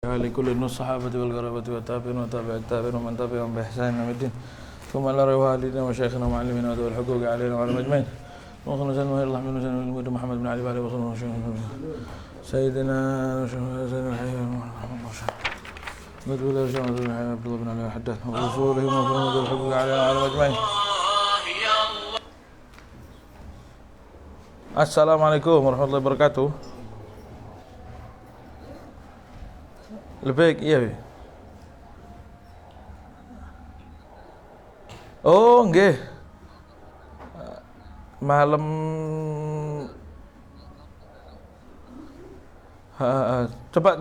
لكل من الصحابة والقرابة والتابعين وتابع التابعين ومن تبعهم بإحسان إلى الدين ثم إلى والدينا وشيخنا ومعلمنا وذوي الحقوق علينا وعلى المجمعين وصلى الله عليه وسلم محمد بن علي وعلى وصلى سيدنا سيدنا الحي مدعو إلى رسول الله عبد الله بن علي الحداد ورسوله ومن ذوي الحقوق علينا وعلى المجمعين. Assalamualaikum warahmatullahi wabarakatuh. Lebih iya. Oh, nggih. Malam coba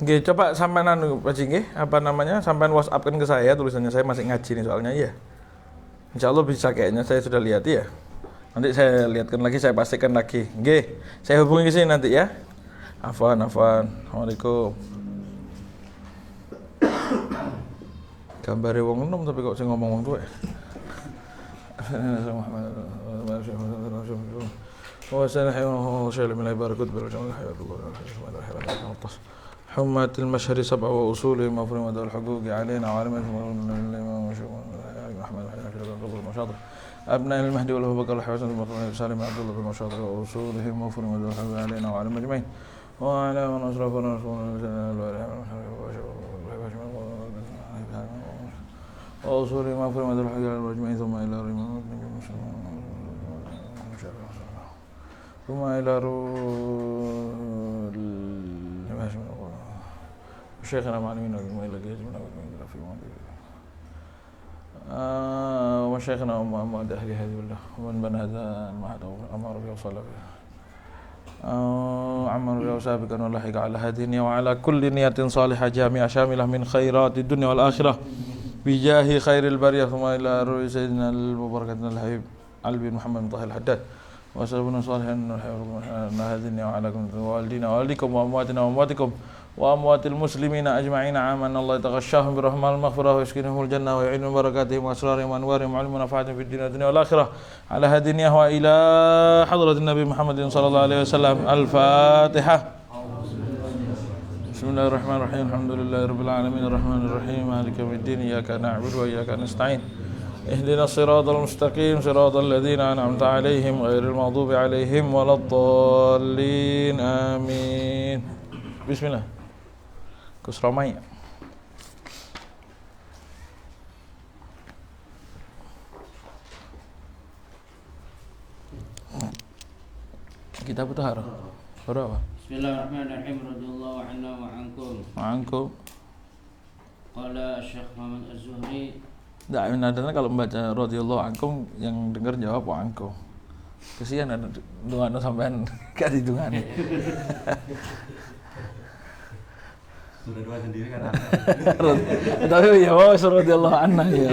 nggih, coba sampean Pak nggih, apa namanya? Sampean WhatsApp-kan ke saya tulisannya, saya masih ngaji nih soalnya ya. Insyaallah bisa kayaknya, saya sudah lihat ya. Nanti saya lihatkan lagi, saya pastikan lagi. Nggih, saya hubungi ke sini nanti ya. Afwan. Assalamualaikum. Gambare wong enom tapi kok sing ngomong wong tuwek. حمات المشهر سبع وأصوله مفرومة الحقوق علينا وعلمة المشاطر أبناء المهدي والأبو بكر الحسن المطلوب سالم عبد الله بن مشاطر وأصوله مفرومة الحقوق علينا وعلى المجمعين وعلى من أشرفنا وأصوله مفرومة الحقوق على المجمعين ثم إلى شيخنا معلمين وشيخنا محمد أهل هذه الله ومن بنى هذا المعهد أمر به وصلى به عمر به وسابقا ولحق على هذه النية وعلى كل نية صالحة جامعة شاملة من خيرات الدنيا والآخرة بجاه خير البرية ثم إلى روي سيدنا المبارك الحبيب علي بن محمد بن طه الحداد وسلمنا صالحا هذه النية وعلى والدينا ووالديكم وأمواتنا وأمواتكم وأموات المسلمين أجمعين عاما الله يتغشاهم برحمة المغفرة ويسكنهم الجنة ويعين بركاتهم وأسرارهم وأنوارهم وعلم ونفعاتهم في الدنيا والآخرة على هذه النية وإلى حضرة النبي محمد صلى الله عليه وسلم. الفاتحة. بسم الله الرحمن الرحيم الحمد لله رب العالمين الرحمن الرحيم مالك يوم الدين إياك نعبد وإياك نستعين اهدنا الصراط المستقيم صراط الذين أنعمت عليهم غير المغضوب عليهم ولا الضالين آمين. بسم الله. Gus Romai. Kitab Taharah. Surah apa? Bismillahirrahmanirrahim. Radhiyallahu anna wa ankum. Wa ankum. Qala Syekh Muhammad Az-Zuhri. Nadanya kalau membaca radhiyallahu ankum yang dengar jawab wa ankum. Kesian ada doa sampean gak didungani. Sudah dua sendiri kan. Tapi ya wow radhiyallahu anha ya.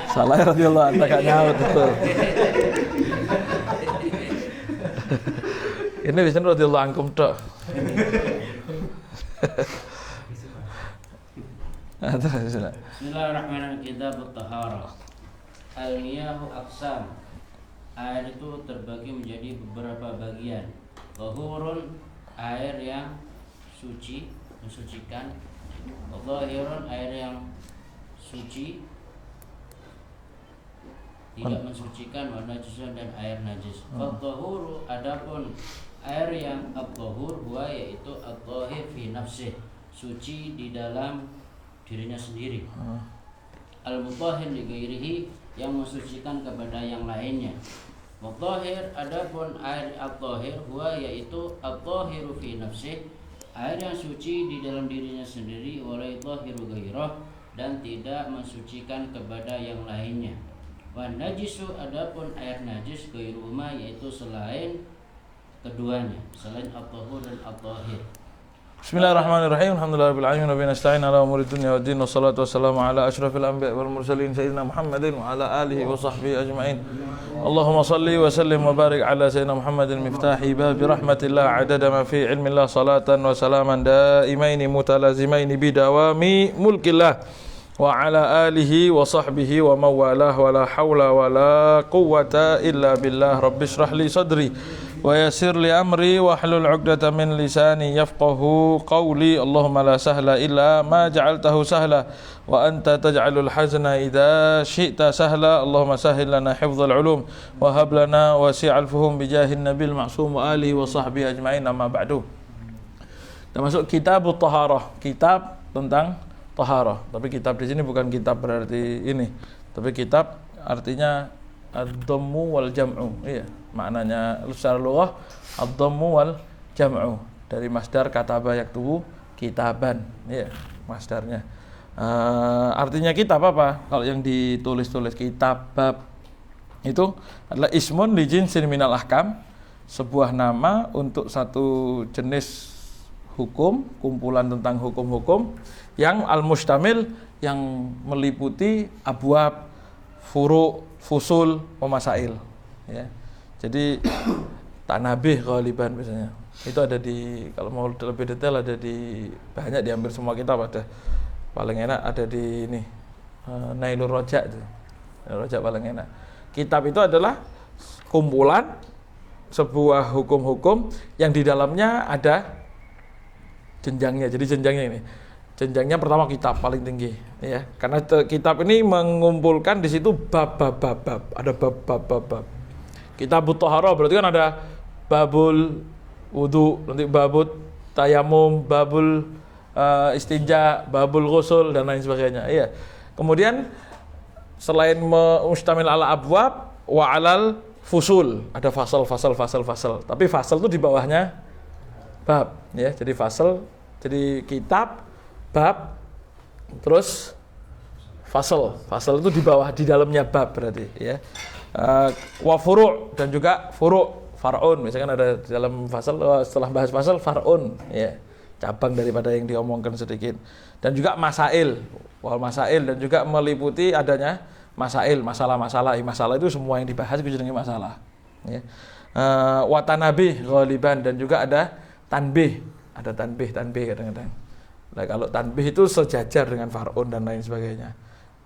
Salah radhiyallahu anha gak nyaut betul. Ini biasanya radhiyallahu ankum tok. Bismillahirrahmanirrahim. Kitab Taharah. Al-miyahu aqsam. Air itu terbagi menjadi beberapa bagian. Tahurun, air yang suci, mensucikan. Dhahirun, air yang suci, tidak mensucikan. Wa najisun, dan air najis. Dhahuru, adapun air yang ad-dhahur huwa yaitu ad-dhahir fi nafsih, suci di dalam dirinya sendiri. Al-mutahhir li ghairihi, yang mensucikan kepada yang lainnya. Mutahhir, adapun air ad-dhahir huwa yaitu ad-dhahiru fi nafsih, air yang suci di dalam dirinya sendiri, wala yudhahiru ghairah, dan tidak mensucikan kepada yang lainnya. Wan najisu, adapun air najis, ghairuhuma, yaitu selain keduanya, selain at-tahur dan at-tahir. Bismillahirrahmanirrahim. Alhamdulillahirabbil alamin wa bihi nasta'in ala umuri dunya waddin wassalatu wassalamu ala asyrafil anbiya'i wal mursalin sayyidina Muhammadin wa ala alihi wa sahbihi ajma'in. Allahumma salli wa sallim wa barik ala sayyidina Muhammadin miftahi babi rahmatillah adada ma fi ilmillah salatan wa salaman daimaini mutalazimaini bidawami mulkillah wa ala alihi wa sahbihi wa mawalah wa la hawla wa la quwwata illa billah. Rabbi shrah li sadri wa yassir li amri wahlul 'uqdatam min lisani yafqahu qawli. Allahumma la sahla illa ma ja'altahu sahla wa anta taj'alul hazna idza syi'ta sahla. Allahumma sahhil lana hifdzal 'ulum wa hab lana wasi'al fuhum bi jahin nabil ma'sum wa alihi wa sahbihi ajma'in. Amma ba'du. Kita masuk kitabut taharah, kitab tentang taharah. Tapi kitab di sini bukan kitab berarti ini, tapi kitab artinya ad-dhammu wal jam'u. Iya, maknanya secara lughah ad-dhammu wal jam'u, dari masdar kataba yaktubu kitaban. Iya, masdarnya. Artinya kitab apa? Kalau yang ditulis-tulis kitab bab itu adalah ismun li jinsin minal ahkam, sebuah nama untuk satu jenis hukum, kumpulan tentang hukum-hukum yang al-mustamil, yang meliputi abwab, furu', fusul, pemasail, ya. Jadi tanabih ghaliban biasanya. Itu ada di, kalau mau lebih detail ada di banyak, di hampir semua kitab ada. Paling enak ada di ini Nailur Raja itu. Nailur Raja paling enak. Kitab itu adalah kumpulan sebuah hukum-hukum yang di dalamnya ada jenjangnya. Jadi jenjangnya ini, jenjangnya pertama kitab paling tinggi, ya. Karena kitab ini mengumpulkan di situ bab-bab, ada bab-bab. Kitabut taharah berarti kan ada babul wudu, nanti babut tayamum, babul istinja, babul ghusl dan lain sebagainya. Iya. Kemudian selain mustamil ala abwab wa alal fusul, ada fasal. Tapi fasal itu di bawahnya bab, ya. Jadi fasal, jadi kitab, bab, terus fasal. Fasal itu di bawah, di dalamnya bab berarti, ya. Wa furu' dan juga furu', far'un. Misalkan ada di dalam fasal, setelah bahas fasal far'un, ya. Cabang daripada yang diomongkan sedikit. Dan juga masail, wal masail, dan juga meliputi adanya masail, masalah-masalah. Masalah itu semua yang dibahas itu jenenge masalah, ya. Wa tanabih ghaliban, dan juga ada tanbih, ada tanbih kadang-kadang. Nah, kalau tanbih itu sejajar dengan far'un dan lain sebagainya.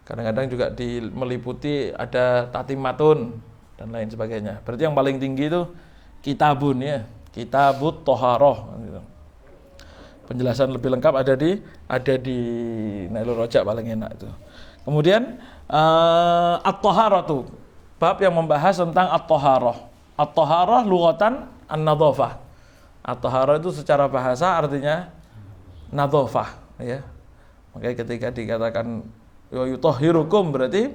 Kadang-kadang juga meliputi ada tatimatun dan lain sebagainya. Berarti yang paling tinggi itu kitabun, ya, kitabut taharah gitu. Penjelasan lebih lengkap ada di Nailur Raja paling enak itu. Kemudian at-taharah tuh bab yang membahas tentang at-taharah. At-taharah lughatan an-nadhafah. At-taharah itu secara bahasa artinya nadhafah, ya. Makanya ketika dikatakan yutahhirukum berarti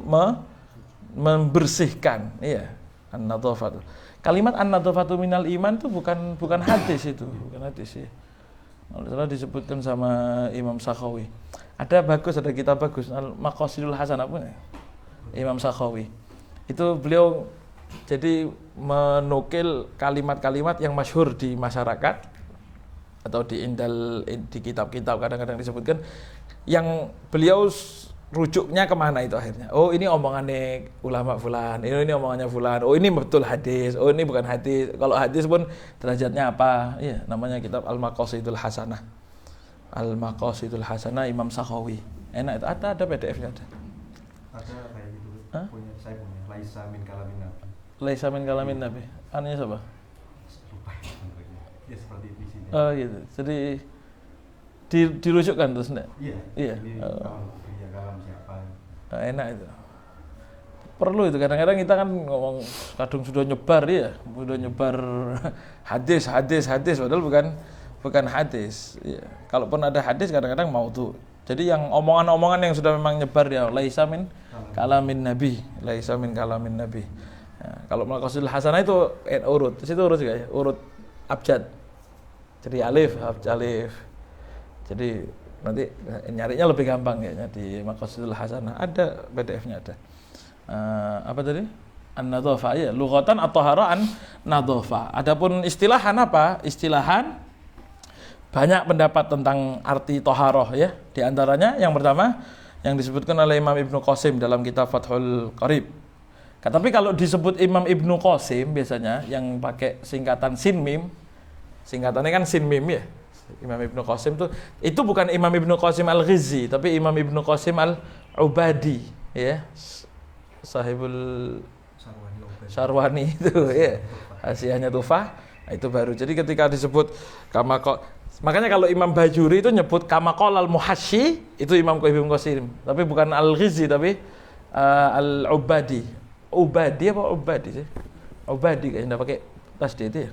membersihkan, iya, an-nadhafah. Kalimat an-nadhafatu minal iman itu bukan hadis itu, bukan hadis, ya. Kalau disebutkan sama Imam Sakhawi. Ada kitab bagus, Al-Maqasidul Hasanah punya Imam Sakhawi. Itu beliau jadi menukil kalimat-kalimat yang masyhur di masyarakat atau di kitab-kitab kadang-kadang disebutkan, yang beliau rujuknya kemana itu akhirnya. Oh, ini omongannya ulama fulan, ini omongannya fulan. Oh, ini betul hadis. Oh, ini bukan hadis. Kalau hadis pun derajatnya apa? Iya, namanya kitab Al-Maqasidul Hasanah. Al-Maqasidul Hasanah Imam Sakhawi. Enak itu, ada PDF-nya ada. Ada kayak gitu. Punya saya punya Laisa min kalamin Nabi. Laisa min kalamin Nabi. Annya siapa? Lupa ya, seperti itu isinya. Oh, gitu. Jadi dirujukkan terus enggak? Iya. Ini kalam siapa? Enak itu. Perlu itu, kadang-kadang kita kan ngomong kadung sudah nyebar, ya, sudah nyebar hadis padahal bukan hadis, ya. Kalaupun ada hadis kadang-kadang maudhu. Jadi yang omongan-omongan yang sudah memang nyebar, ya, laisa min kalamin nabi. Ya, kalau Maqasidul Hasanah itu urut. Di situ urut juga, ya, urut abjad. Jadi alif. Jadi nanti nyarinya lebih gampang, ya, di Maqasidul Hasanah ada PDF-nya ada. Apa tadi? An-nadhafah, ya, lughatan at-taharah an-nadhafah. Adapun istilahan apa? Istilahan banyak pendapat tentang arti taharah, ya. Di antaranya yang pertama yang disebutkan oleh Imam Ibnu Qasim dalam kitab Fathul Qarib. Tapi kalau disebut Imam Ibnu Qasim biasanya yang pakai singkatan sin mim, singkatannya kan sin mim, ya. Imam Ibnu Qasim itu bukan Imam Ibnu Qasim Al-Ghizzi, tapi Imam Ibnu Qasim Al-Ubadi, ya. Sahibul Syarwani itu, ya. Hasyiahnya Tufah. Nah, itu baru. Jadi ketika disebut makanya kalau Imam Bajuri itu nyebut kama qala al-Muhasyi, itu Imam Ibnu Qasim. Tapi bukan Al-Ghizi tapi Al-Ubadi. Ubadi apa Ubadi sih? Ubadi kayaknya enggak pakai tasdid itu ya.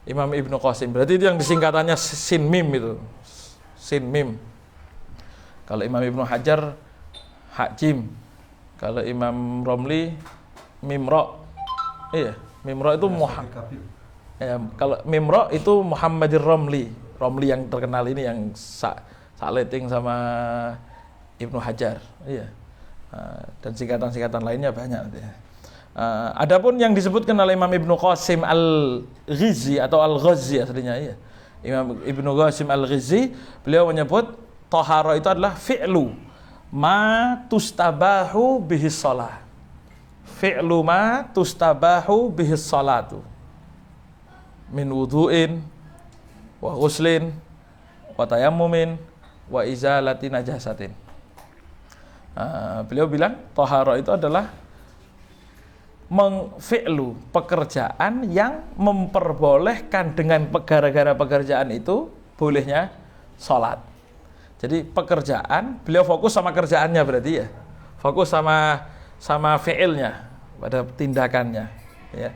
Imam Ibnu Qasim. Berarti itu yang disingkatannya sin mim itu. Sin mim. Kalau Imam Ibnu Hajar Hakjim. Kalau Imam Romli Mimro. Iya, Mimro itu kalau Mimro itu Muhammadir Romli. Romli yang terkenal ini yang sakleting sama Ibnu Hajar. Iya. Dan singkatan-singkatan lainnya banyak nanti. Adapun yang disebutkan oleh Imam Ibnu Qasim Al-Ghizi atau Al-Ghazi aslinya ya. Imam Ibnu Qasim Al-Ghizi beliau menyebut thaharah itu adalah fi'lu ma tustabahu bihis shalah. Fi'lu ma tustabahu bihis salatu. Min wudu'in wa ghuslin wa tayammumin wa izalati najasatin. Beliau bilang thaharah itu adalah fi'lu pekerjaan yang memperbolehkan dengan gara-gara pekerjaan itu bolehnya salat. Jadi pekerjaan, beliau fokus sama kerjaannya berarti ya. Fokus sama fi'ilnya, pada tindakannya ya.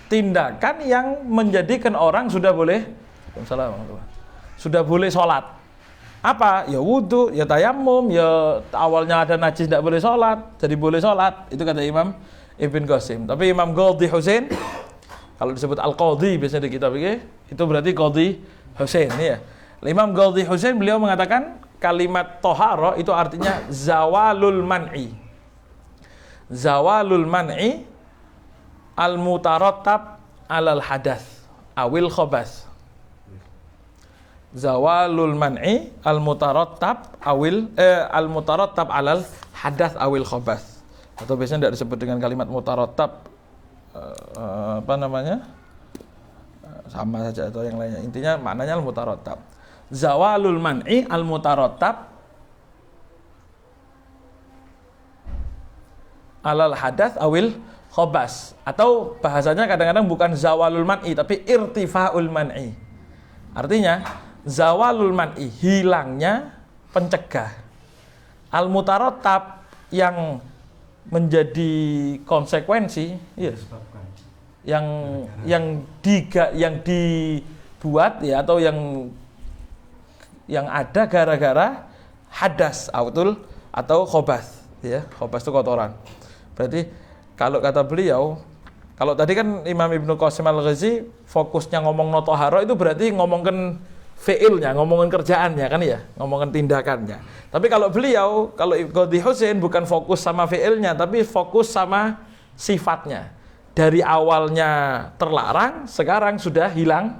Tindakan yang menjadikan orang sudah boleh sholat. Apa? Ya wudu, ya tayammum, ya awalnya ada najis tidak boleh sholat, jadi boleh sholat. Itu kata Imam Ibn Qasim. Tapi Imam Qadhi Husain, kalau disebut Al-Qadhi biasanya di kitab ini, itu berarti Qadhi Husain ya. Imam Qadhi Husain beliau mengatakan kalimat toharo itu artinya zawalul man'i. Zawalul man'i al-mutarattab alal hadas awil khobas. Zawalul man'i al-mutarattab al-mutarattab alal hadas awil khobas. Atau biasanya tidak disebut dengan kalimat mutarattab, sama saja atau yang lainnya. Intinya maknanya al-mutarattab. Zawalul man'i al-mutarattab alal hadas awil khobas. Atau bahasanya kadang-kadang bukan zawalul man'i tapi irtifa'ul man'i. Artinya zawalul man'i hilangnya pencegah. Al-mutarattab yang menjadi konsekuensi yang dibuat ya, atau yang ada gara-gara hadas atau khobas ya. Khobas itu kotoran. Berarti kalau kata beliau, kalau tadi kan Imam Ibnu Qasim Al-Ghazi fokusnya ngomong no toharo itu berarti ngomongkan fi'ilnya, ngomongin kerjaannya kan ya, ngomongin tindakannya. Tapi kalau beliau, kalau Qadhi Husain bukan fokus sama fi'ilnya tapi fokus sama sifatnya. Dari awalnya terlarang, sekarang sudah hilang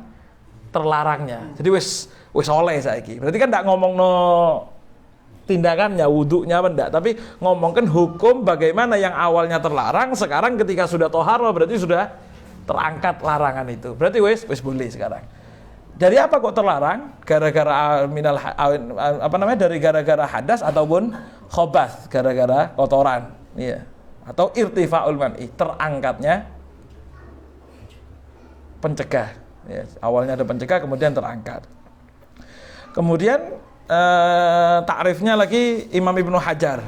terlarangnya. Jadi wis oleh saiki. Berarti kan enggak ngomong no tindakannya, wudunya enggak, tapi ngomongkan hukum bagaimana yang awalnya terlarang, sekarang ketika sudah toharo berarti sudah terangkat larangan itu. Berarti wis boleh sekarang. Dari apa kok terlarang? Gara-gara dari gara-gara hadas ataupun khobas, gara-gara kotoran, iya. Atau irtifa'ul man'i, terangkatnya pencegah. Ya, awalnya ada pencegah, kemudian terangkat. Kemudian takrifnya lagi Imam Ibnu Hajar.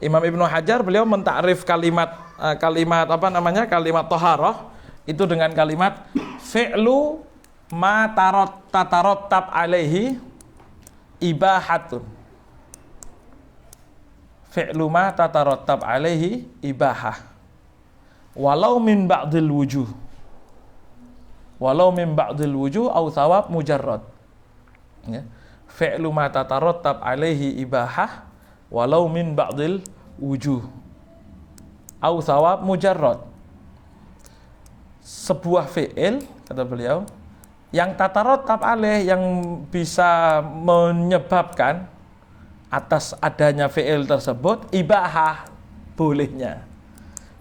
Imam Ibnu Hajar beliau mentakrif kalimat toharoh itu dengan kalimat fi'lu ma tatarottab alaihi ibahatun. Fi'lu ma tatarottab alaihi ibahah walau min ba'dil wujuh au thawab mujarrad ya. Fi'lu ma tatarottab alaihi ibahah walau min ba'dil wujuh au thawab mujarrad. Sebuah fi'il kata beliau yang tatarottab alaih, yang bisa menyebabkan atas adanya fi'il tersebut ibahah, bolehnya.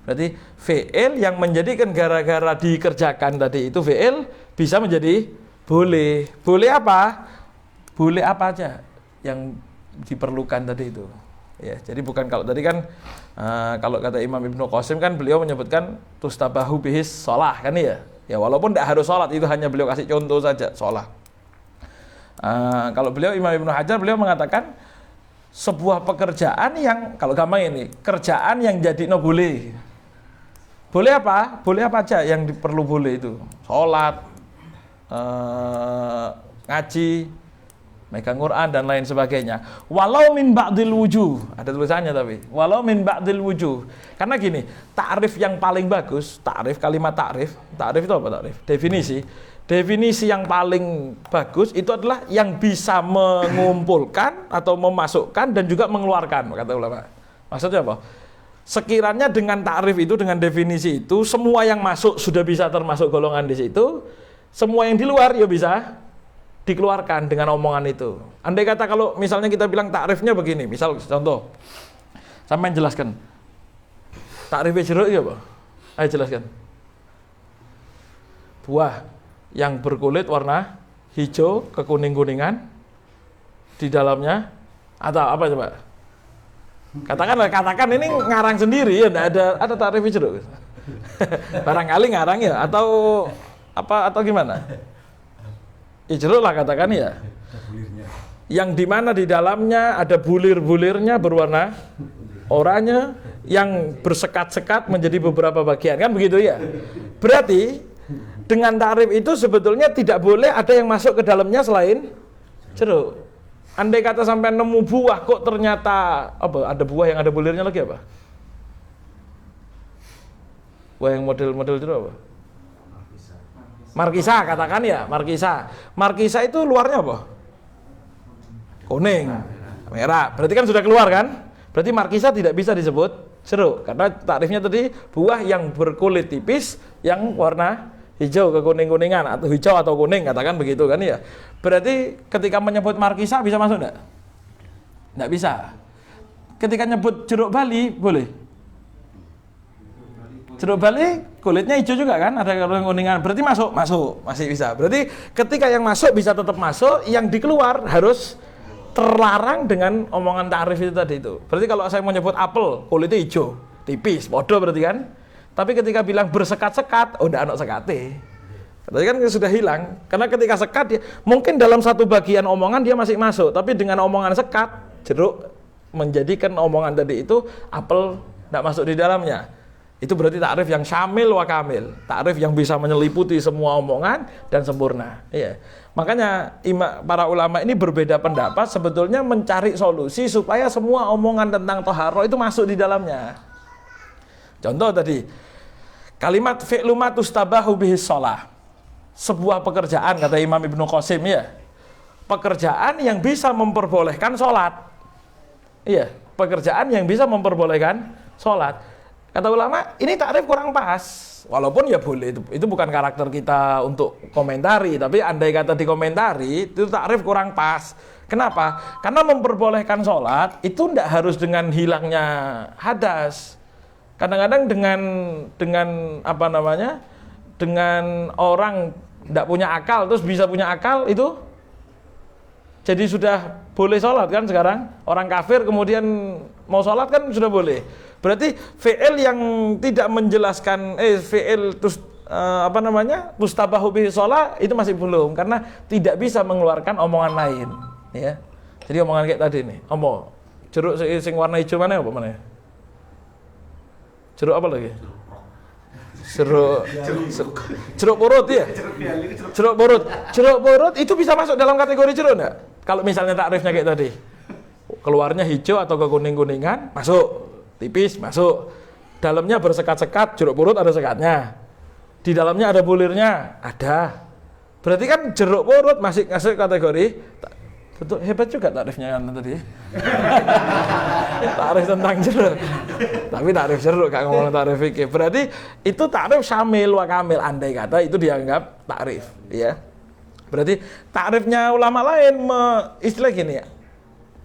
Berarti fi'il yang menjadikan gara-gara dikerjakan tadi itu fi'il bisa menjadi boleh. Boleh apa? Boleh apa aja yang diperlukan tadi itu. Ya, jadi bukan kalau tadi kan kalau kata Imam Ibnu Qasim kan beliau menyebutkan tustabahu bihis shalah kan ya. Ya walaupun tidak harus sholat, itu hanya beliau kasih contoh saja sholat. Kalau beliau Imam Ibnu Hajar, beliau mengatakan sebuah pekerjaan yang, kalau gampang ini, kerjaan yang jadi boleh. Boleh apa? Boleh apa aja yang perlu boleh itu. Sholat, ngaji, megang Quran dan lain sebagainya. Walau min ba'dil wujuh, ada tulisannya tapi. Walau min ba'dil wujuh. Karena gini, ta'rif yang paling bagus, kalimat ta'rif itu apa ta'rif? Definisi yang paling bagus itu adalah yang bisa mengumpulkan atau memasukkan dan juga mengeluarkan, kata ulama. Maksudnya apa? Sekiranya dengan ta'rif itu, dengan definisi itu, semua yang masuk sudah bisa termasuk golongan di situ, semua yang di luar ya bisa dikeluarkan dengan omongan itu. Andai kata kalau misalnya kita bilang ta'rifnya begini, misal contoh, sampai jelaskan. Ta'rifnya jeruk ya apa? Ayo jelaskan. Buah yang berkulit warna hijau kekuning-kuningan di dalamnya, atau apa coba? Katakan ini ngarang sendiri ya, enggak ada ta'rifnya jeruk. Barangkali ngarang ya, atau apa, atau gimana? Jeruk lah katakan ya. Yang dimana di dalamnya ada bulir-bulirnya berwarna oranye yang bersekat-sekat menjadi beberapa bagian, kan begitu ya. Berarti dengan ta'rif itu sebetulnya tidak boleh ada yang masuk ke dalamnya selain jeruk. Andai kata sampai nemu buah kok ternyata apa, ada buah yang ada bulirnya lagi apa? Buah yang model-model jeruk apa? Markisa, katakan ya, Markisa itu luarnya apa? Kuning, merah. Berarti kan sudah keluar kan? Berarti Markisa tidak bisa disebut jeruk karena ta'rifnya tadi buah yang berkulit tipis yang warna hijau kekuning-kuningan atau hijau atau kuning, katakan begitu kan ya. Berarti ketika menyebut Markisa bisa masuk enggak? Enggak bisa. Ketika nyebut jeruk Bali boleh? Jeruk Bali kulitnya hijau juga kan, ada kuningan, berarti masuk, masih bisa. Berarti ketika yang masuk bisa tetap masuk, yang dikeluar harus terlarang dengan omongan ta'rif itu tadi itu. Berarti kalau saya mau nyebut apel, kulitnya hijau, tipis, bodoh berarti kan. Tapi ketika bilang bersekat-sekat, oh enggak ada sekate. Berarti kan sudah hilang. Karena ketika sekat, dia, mungkin dalam satu bagian omongan dia masih masuk, tapi dengan omongan sekat, jeruk menjadikan omongan tadi itu apel enggak masuk di dalamnya. Itu berarti ta'rif yang syamil wa kamil, ta'rif yang bisa menyeliputi semua omongan dan sempurna. Iya. Makanya para ulama ini berbeda pendapat sebetulnya mencari solusi supaya semua omongan tentang thaharah itu masuk di dalamnya. Contoh tadi, kalimat fi'lu ma tustabahu bihi shalah. Sebuah pekerjaan kata Imam Ibnu Qasim ya. Pekerjaan yang bisa memperbolehkan sholat. Iya, pekerjaan yang bisa memperbolehkan sholat. Kata ulama, ini ta'rif kurang pas. Walaupun ya boleh, itu bukan karakter kita untuk komentari, tapi andai kata dikomentari, itu ta'rif kurang pas. Kenapa? Karena memperbolehkan sholat, itu tidak harus dengan hilangnya hadas. Kadang-kadang dengan apa namanya, dengan orang tidak punya akal, terus bisa punya akal, itu jadi sudah boleh sholat kan sekarang. Orang kafir kemudian mau sholat kan sudah boleh. Berarti fi'il yang tidak menjelaskan fi'il apa namanya mustabahu bihi shalah itu masih belum, karena tidak bisa mengeluarkan omongan lain ya. Jadi omongan kayak tadi nih, jeruk sing warna hijau mana apa mana? Jeruk apa lagi? Jeruk purut ya. Jeruk purut itu bisa masuk dalam kategori jeruk enggak? Kalau misalnya takrifnya kayak tadi. Keluarnya hijau atau kekuning-kuningan, masuk. Tipis, masuk. Dalamnya bersekat-sekat, jeruk purut ada sekatnya. Di dalamnya ada bulirnya, ada. Berarti kan jeruk purut masih masuk kategori. Betul, hebat juga takrifnya kan tadi. Takrif tentang jeruk. Tapi takrif jeruk, gak ngomong takrif fikih. Berarti itu takrif syamil wa kamil, andai kata itu dianggap takrif, ya. Berarti takrifnya ulama lain istilah gini ya.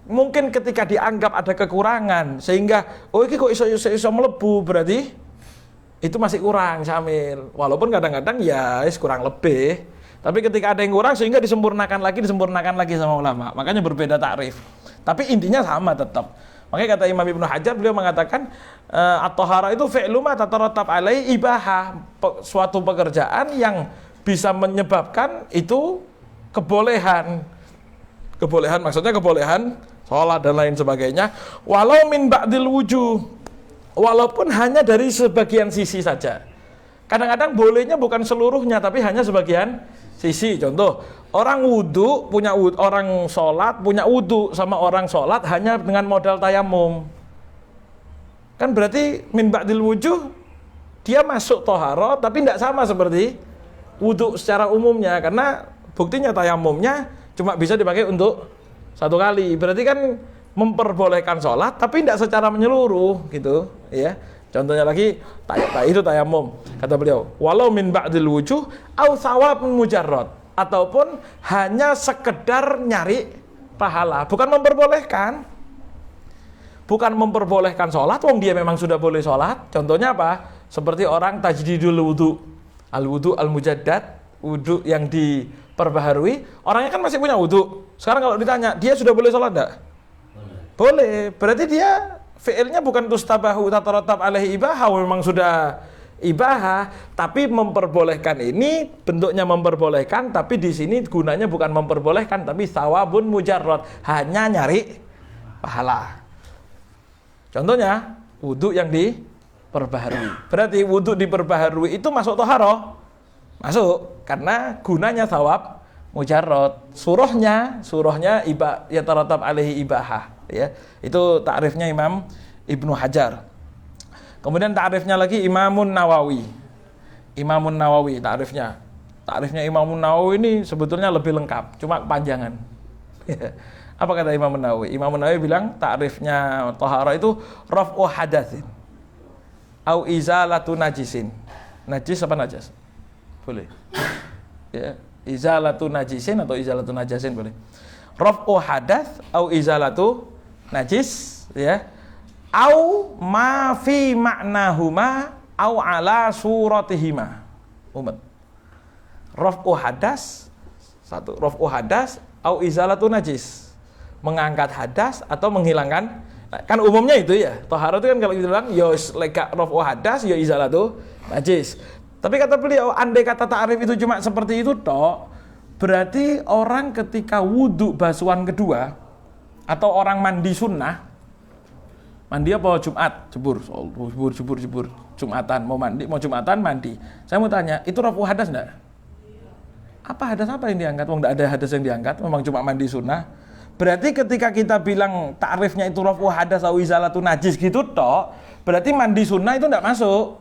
Mungkin ketika dianggap ada kekurangan sehingga ini kok iso melebu, berarti itu masih kurang syamil. Walaupun kadang-kadang ya kurang lebih. Tapi ketika ada yang kurang sehingga disempurnakan lagi sama ulama. Makanya berbeda takrif. Tapi intinya sama tetap. Makanya kata Imam Ibnu Hajar, beliau mengatakan at-thahara itu fi'lu ma tatarattab alaihi ibahah, suatu pekerjaan yang bisa menyebabkan itu kebolehan. Kebolehan maksudnya kebolehan sholat dan lain sebagainya. Walau min ba'dil wujuh, walaupun hanya dari sebagian sisi saja. Kadang-kadang bolehnya bukan seluruhnya, tapi hanya sebagian sisi. Contoh, orang wudu punya wudu, orang sholat punya wudu sama orang sholat hanya dengan modal tayamum. Kan berarti min ba'dil wujuh dia masuk toharo, tapi tidak sama seperti wudu secara umumnya, karena buktinya tayamumnya cuma bisa dipakai untuk satu kali. Berarti kan memperbolehkan sholat, tapi tidak secara menyeluruh, gitu, ya. Contohnya lagi, itu tayamum. Kata beliau, walau min ba'dil wujuh au thawabun mujarrad, ataupun hanya sekedar nyari pahala, bukan memperbolehkan. Bukan memperbolehkan sholat, wong dia memang sudah boleh sholat. Contohnya apa? Seperti orang tajdidul wudu, al-wudu al-mujaddad, wudu yang diperbaharui. Orangnya kan masih punya wudu. Sekarang kalau ditanya, dia sudah boleh sholat enggak? Boleh. Berarti dia fi'ilnya bukan tustabahu tatarattab alaihi ibahah, memang sudah ibahah, tapi memperbolehkan ini bentuknya memperbolehkan, tapi di sini gunanya bukan memperbolehkan, tapi thawabun mujarrad, hanya nyari pahala. Contohnya wudu yang diperbaharui. Berarti wudu diperbaharui itu masuk toharo? Masuk, karena gunanya thawab mujarrad. Surahnya ya taratab alaihi ibahah, ya. Itu ta'rifnya Imam Ibnu Hajar. Kemudian ta'rifnya lagi Imamun Nawawi. Imamun Nawawi ta'rifnya. Ta'rifnya Imamun Nawawi ini sebetulnya lebih lengkap, cuma kepanjangan. Apa kata Imamun Nawawi? Imamun Nawawi bilang ta'rifnya thahara itu raf'u hadatsin au izalatu najisin. Najis apa najas? Boleh. Ya, izalatu najisin atau izalatu najasin boleh. Raf'u hadats au izalatu najis, ya. Au ma fi ma'nahuma au ala suratihima. Umat. Raf'u hadas, satu raf'u hadas au izalatu najis. Mengangkat hadas atau menghilangkan. Nah, kan umumnya itu ya. Thahara itu kan kalau kita bilang ya leka raf'u hadas ya izalatu najis. Tapi kata beliau, andai kata ta'rif itu cuma seperti itu tok, berarti orang ketika wudu basuhan kedua atau orang mandi sunnah, mandi apa Jumat, jebur, Jumatan, mau mandi, mau Jumatan mandi. Saya mau tanya, itu raf'u hadas enggak? Apa hadas apa yang diangkat? Wong enggak ada hadas yang diangkat, memang cuma mandi sunnah. Berarti ketika kita bilang ta'rifnya itu raf'u hadas atau izalatu najis gitu tok, berarti mandi sunnah itu enggak masuk.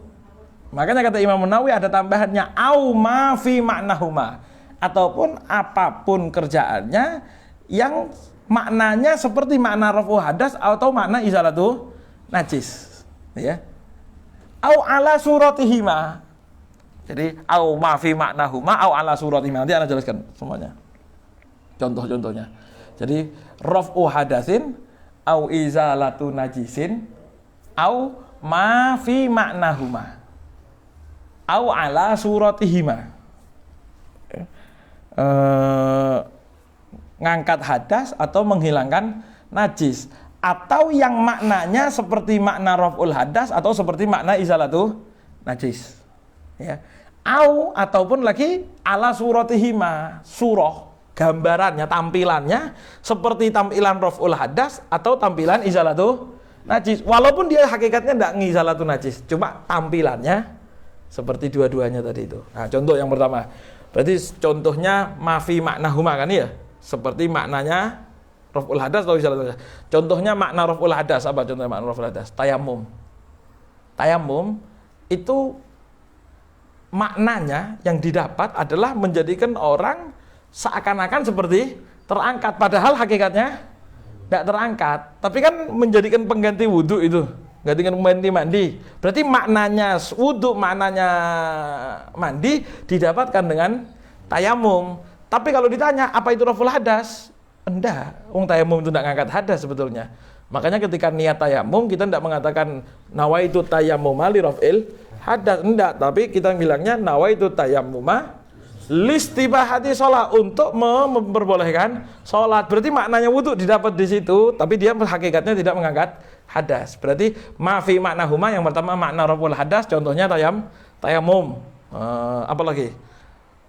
Makanya kata Imam Nawawi ada tambahannya au ma fi ma'nahuma, ataupun apapun kerjaannya yang maknanya seperti makna raf'u hadas atau makna izalatu najis, ya. Au ala suratihima. Jadi au ma fi ma'nahuma au ala suratihima. Nanti Anda jelaskan semuanya. Contoh-contohnya. Jadi raf'u hadasin au izalatu najisin au ma fi ma'nahuma au ala suratihima. Ngangkat hadas atau menghilangkan najis, atau yang maknanya seperti makna raf'ul hadas atau seperti makna izalatu najis, ya. Au ataupun lagi ala suratihima, surah gambarannya, tampilannya seperti tampilan raf'ul hadas atau tampilan izalatu najis, walaupun dia hakikatnya tidak ngizalatu najis, cuma tampilannya seperti dua-duanya tadi itu. Nah, contoh yang pertama, berarti contohnya mafi maknahuma kan ya, seperti maknanya raf'ul hadas atau izalatu najis. Contohnya makna raf'ul hadas, apa contohnya makna raf'ul hadas? Tayamum. Tayamum itu maknanya yang didapat adalah menjadikan orang seakan-akan seperti terangkat, padahal hakikatnya tidak terangkat, tapi kan menjadikan pengganti wudhu itu, gantikan pengganti mandi. Berarti maknanya wudhu, maknanya mandi didapatkan dengan tayamum. Tapi kalau ditanya apa itu raf'ul hadas, enggak, wong tayamum itu tidak ngangkat hadas sebetulnya. Makanya ketika niat tayamum kita tidak mengatakan nawaitu tayammuma li raf'il hadas, enggak, tapi kita bilangnya nawaitu tayammuma listibahati sholat, untuk memperbolehkan sholat. Berarti maknanya wudu didapat di situ, tapi dia hakikatnya tidak mengangkat hadas. Berarti mafi makna huma, yang pertama makna raful hadas, contohnya tayamum. Apalagi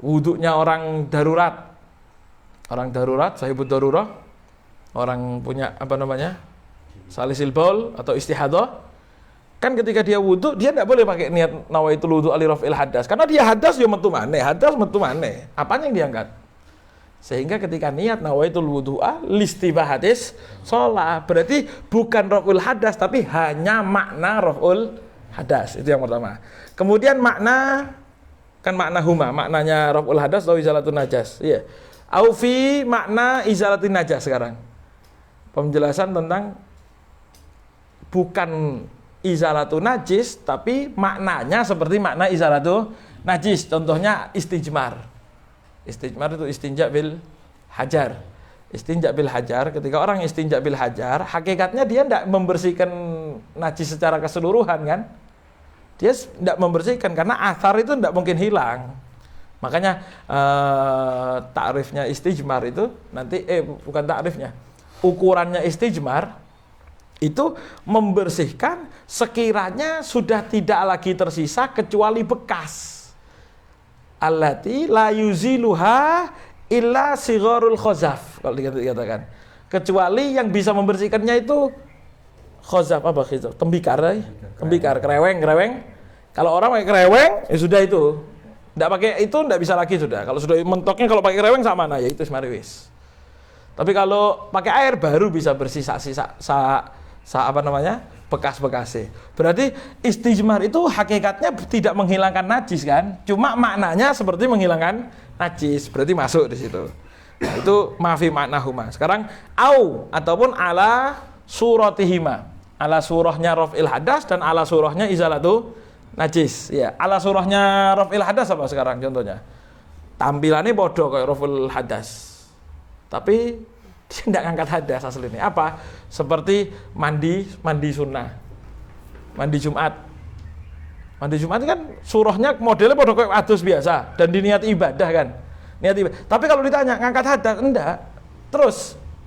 wudunya orang darurat, sahibud darurah, orang punya salisil baul atau istihadah. Kan ketika dia wudu, dia tidak boleh pakai niat nawaitul wudu ali rafil hadas, karena dia hadas ya metu maneh, apanya yang diangkat. Sehingga ketika niat nawaitul wudu'a listibahatis sholat, berarti bukan raful hadas, tapi hanya makna raful hadas. Itu yang pertama. Kemudian makna huma, maknanya raful hadas atau izalatun najas. Iya. Aufi makna izalatun najas sekarang. Penjelasan tentang bukan izalatun najis, tapi maknanya seperti makna izalatun najis. Contohnya istijmar. Istijmar itu istinja bil hajar. Istinja bil hajar, ketika orang istinja bil hajar, hakikatnya dia tidak membersihkan najis secara keseluruhan kan? Dia tidak membersihkan karena athar itu tidak mungkin hilang. Makanya takrifnya istijmar itu nanti bukan takrifnya. Ukurannya istijmar itu membersihkan sekiranya sudah tidak lagi tersisa kecuali bekas. Allati la yuziluha illa sigharul khazaf, kalau dikatakan. Kecuali yang bisa membersihkannya itu khazaf, apa khazaf? Tembikar, kereweng. Kalau orang pakai kereweng, ya sudah itu. Tidak pakai itu tidak bisa lagi sudah. Kalau sudah mentoknya kalau pakai kereweng sama ya itu semariwis. Tapi kalau pakai air baru bisa bersih bekas-bekasnya. Berarti istijmar itu hakikatnya tidak menghilangkan najis kan? Cuma maknanya seperti menghilangkan najis. Berarti masuk di situ. Nah, itu mafi makna huma. Sekarang au ataupun ala suratihima. Ala surahnya raf'il hadas dan ala surahnya izalatu najis. Ya, ala surahnya raf'il hadas apa sekarang contohnya? Tampilannya bodoh kayak raf'il hadas. Tapi dia tidak ngangkat hadas aslinya. Apa? Seperti mandi sunnah, mandi Jumat. Mandi Jumat kan surahnya modelnya bodoh kayak adus biasa dan diniat ibadah kan. Niat ibadah. Tapi kalau ditanya ngangkat hadas, enggak. Terus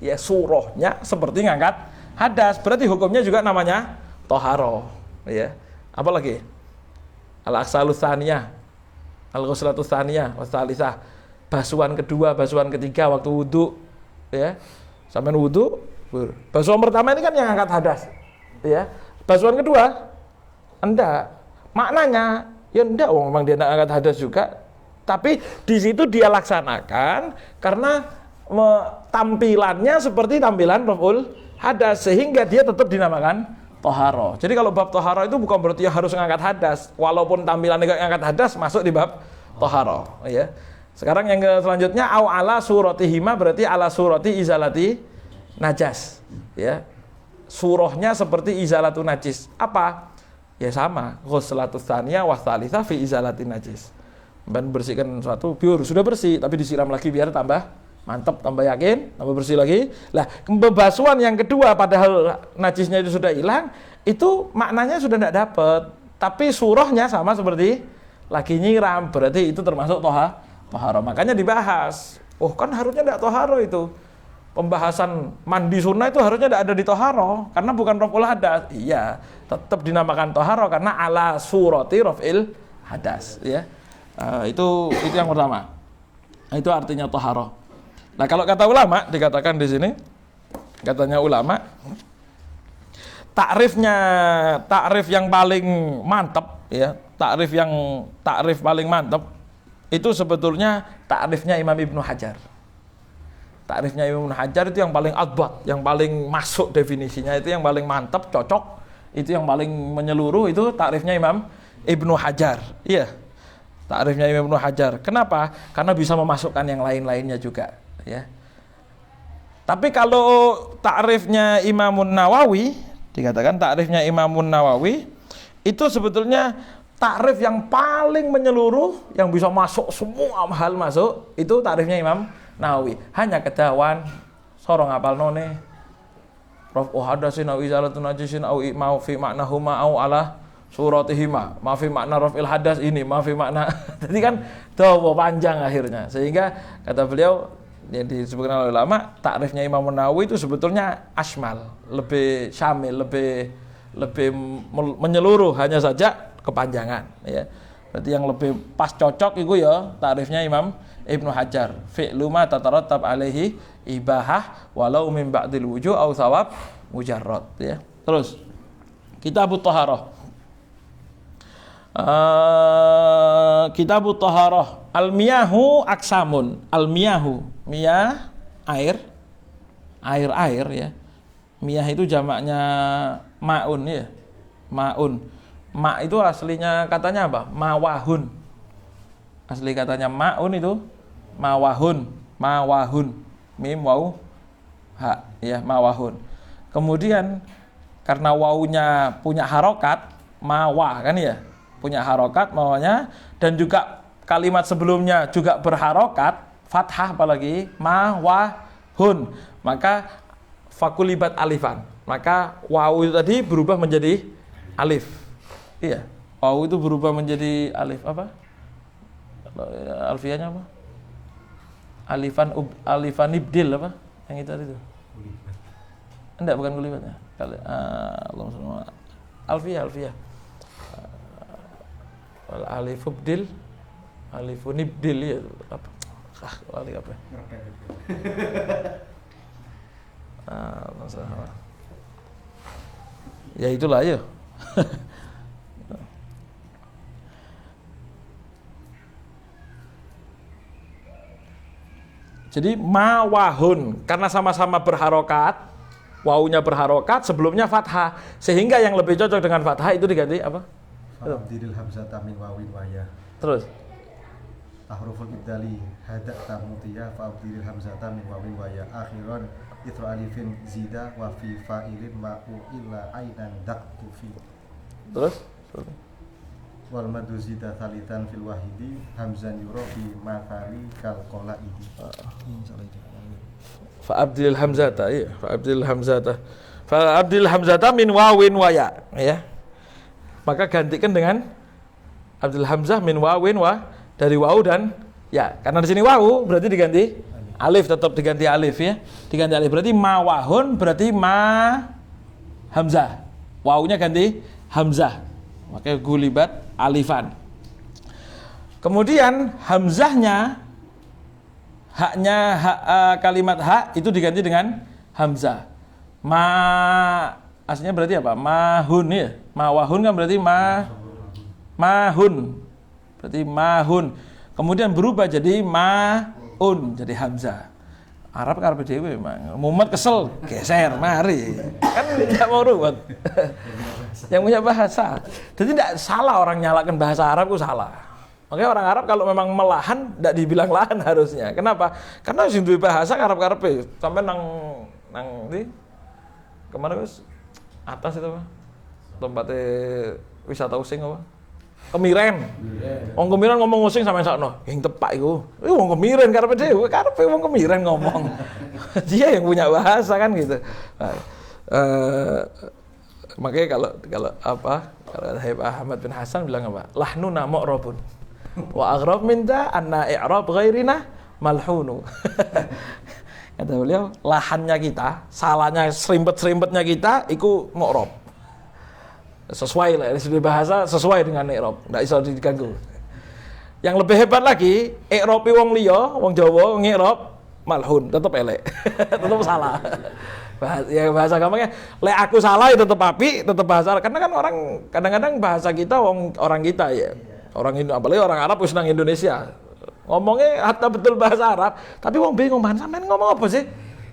ya surahnya seperti ngangkat hadas. Berarti hukumnya juga namanya toharo. Ya. Apalagi? Al-aksalus tsaniyah, al-ghuslatus tsaniyah, wasalisah. Basuhan kedua, basuhan ketiga waktu wudu. Ya, sampai wudu, basuhan pertama ini kan yang angkat hadas, ya. Basuhan kedua, enggak. Maknanya, ya enggak, memang dia enggak angkat hadas juga. Tapi di situ dia laksanakan karena tampilannya seperti tampilan raf'ul hadas, sehingga dia tetap dinamakan toharo. Jadi kalau bab toharo itu bukan berarti harus mengangkat hadas, walaupun tampilannya enggak angkat hadas masuk di bab toharo, ya. Sekarang yang selanjutnya au ala suratihima, berarti ala surati izalati najas, ya. Surahnya seperti izalatu najis. Apa? Ya sama, ghuslatus tsaniyah wa tsalitsah fi izalati najis. Bersihkan suatu biar sudah bersih, tapi disiram lagi biar tambah mantap, tambah yakin, tambah bersih lagi. Lah, pembasuhan yang kedua padahal najisnya itu sudah hilang, itu maknanya sudah tidak dapat. Tapi surahnya sama seperti lagi nyiram, berarti itu termasuk toharo. Makanya dibahas. Oh kan harusnya tidak toharo itu. Pembahasan mandi sunnah itu harusnya tidak ada di toharo, karena bukan raf'ul hadas. Iya, tetap dinamakan toharo karena ala surati raf'il hadas. Ya, itu yang pertama. Itu artinya toharo. Nah kalau kata ulama dikatakan di sini, katanya ulama, takrif yang paling mantap, ya, takrif paling mantap itu sebetulnya takrifnya Imam Ibnu Hajar. Takrifnya Imam Ibnu Hajar itu yang paling adbat, yang paling masuk definisinya, itu yang paling mantap, cocok, itu yang paling menyeluruh, itu takrifnya Imam Ibnu Hajar. Iya, takrifnya Imam Ibnu Hajar. Kenapa? Karena bisa memasukkan yang lain-lainnya juga, ya. Tapi kalau takrifnya Imamun Nawawi, dikatakan takrifnya Imamun Nawawi itu sebetulnya takrif yang paling menyeluruh, yang bisa masuk semua hal masuk, itu takrifnya Imam Nawawi. Hanya kedawan sorong apal none raf'u hadasin au izalatun najisin au mau fi maknahuma au ala suratihima, ma fi makna raf'il hadas ini, ma fi makna. Jadi kan dawa panjang akhirnya. Sehingga kata beliau yang disebutkan oleh ulama, takrifnya Imam Nawawi itu sebetulnya asmal, lebih syamil, lebih menyeluruh, hanya saja kepanjangan ya. Berarti yang lebih pas cocok itu ya takrifnya Imam Ibnu Hajar, fi'lu ma tatarattab alaihi ibahah walau min ba'dil wujuh au thawab mujarrad ya. Terus Kitabut Thaharah. Kitabut Thaharah. Al-miyahu aksamun. Al-miyahu, miyah air ya. Miyah itu jamaknya maun ya. Maun. Ma itu aslinya katanya apa? Mawahun. Asli katanya maun itu mawahun. Mim waw ha ya, mawahun. Kemudian karena wawunya punya harokat, mawah kan ya, punya harokat mawanya, dan juga kalimat sebelumnya juga berharokat, fathah apalagi, mawahun, maka fakulibat alifan, maka wawu itu tadi berubah menjadi alif. Iya, wawu itu berubah menjadi alif apa? Alfianya apa? Alifan ibdil apa? Yang itu tadi itu. Enggak, bukan kulibatnya. Alfiyah. Alif ibdil, alifun ibdil ya apa? Wali apa? Ya itulah ya. Jadi mawahun karena sama-sama berharokat, wawunya berharokat, sebelumnya fathah, sehingga yang lebih cocok dengan fathah itu diganti apa? Fa'abdilil hamzata min wawin waya. Terus Ahruful ibdali hadak tamutiyah fa'abdilil hamzata min wawin waya. Akhiran ithru alifin zida wa fi fa'ilin ma'u illa ainan daktu fi. Terus Wal madu zida thalitan fil wahidi hamzan yuro fi mathali kal qolaidi. Fa'abdilil hamzata, iya, Fa'abdilil hamzata min wawin waya, ya. Maka gantikan dengan Abdul Hamzah min wawin wa, dari wawu dan ya. Karena di sini wawu berarti diganti alif, tetap diganti alif ya. Diganti alif berarti mawahun, berarti ma hamzah. Wawunya ganti hamzah. Makanya gulibat alifan. Kemudian hamzahnya, haknya kalimat hak itu diganti dengan hamzah. Aslinya berarti apa? Mahun ya. Mawahun kan berarti mahun. Berarti mahun. Kemudian berubah jadi maun, jadi hamzah. Arab karep dhewe memang. Mumet kesel, geser, mari. Kan tidak mau ruwet. Yang punya bahasa. Jadi tidak salah orang nyalakan bahasa Arab itu salah. Makanya orang Arab kalau memang melahan tidak dibilang lahan harusnya. Kenapa? Karena sing duwe bahasa karep-karepe. Sampai nang di kemana guys? Atas itu apa? Tempatnya wisata using apa? Kemiren. Wong Kemiren ngomong using sampe sakno. Yang tepak iku. Wong Kemiren karepe dhewe, karepe wong Kemiren ngomong. Dia yang punya bahasa kan gitu. Makanya kalau Habib Ahmad bin Hasan bilang apa? Lahnuna mu'rabun. Wa aghrab minta anna i'rab ghairina malhunu. Kata beliau, lahannya kita, salahnya serimpet-serimpetnya kita iku mu'rab. Sesuai lah, dari bahasa sesuai dengan i'rab, enggak bisa diganggu. Yang lebih hebat lagi, i'rabi wong liya, wong Jawa ngi'rab malhun, tetap elek. Tetap salah. Bahasa gampangnya, lek aku salah ya tetap api, tetap bahasa. Karena kan orang kadang-kadang bahasa kita orang kita ya. Orang Indo, apalagi orang Arab wis nang Indonesia. Ngomongnya hatta betul bahasa Arab, tapi wong bingung bahan sampean ngomong apa sih?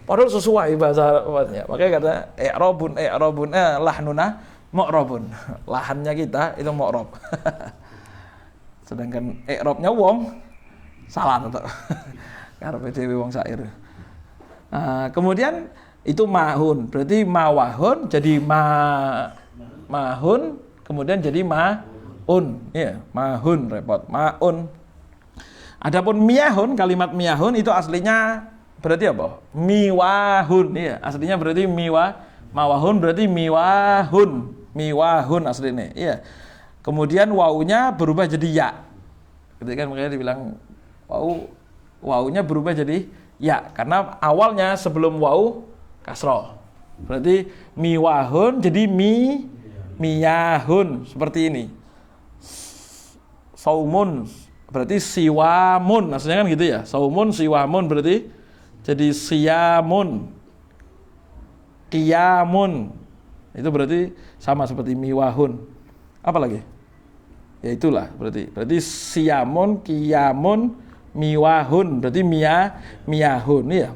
Padahal sesuai bahasa Arabnya. Makanya kata i'rabun lahnuna mu'rabun. Lahannya kita itu mu'rab. Sedangkan i'rabnya wong salah tetap. Karepe dhewe wong sair. Kemudian itu mahun, berarti mawahun jadi mahun, kemudian jadi maun, ya, mahun repot, maun. Adapun miyahun, kalimat miyahun itu aslinya berarti apa? Miwahun, ya, aslinya berarti mawahun berarti miwahun aslinya, ya. kemudian wawunya berubah jadi ya. Gitu kan, makanya dibilang wawunya berubah jadi ya karena awalnya sebelum wawu kasroh. Berarti miwahun jadi miyahun seperti ini. Saumun berarti siwamun, maksudnya kan gitu ya. Saumun siwamun berarti jadi siyamun, qiyamun. Itu berarti sama seperti miwahun. Apa lagi? Ya itulah berarti siyamun, qiyamun, miwahun berarti miyahun ya.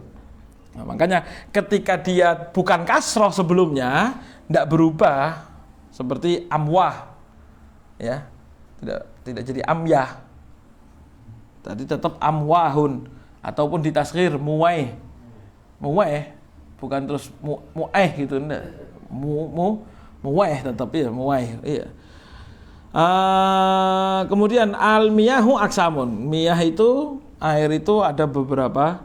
Nah, makanya ketika dia bukan kasroh sebelumnya tidak berubah seperti amwah ya, tidak jadi amyah, tadi tetap amwahun ataupun ditasghir muwaih bukan terus muaih gitu, enggak muwaih tetap ya muwaih iya. Kemudian al miyahu aksamun, miyah itu air itu ada beberapa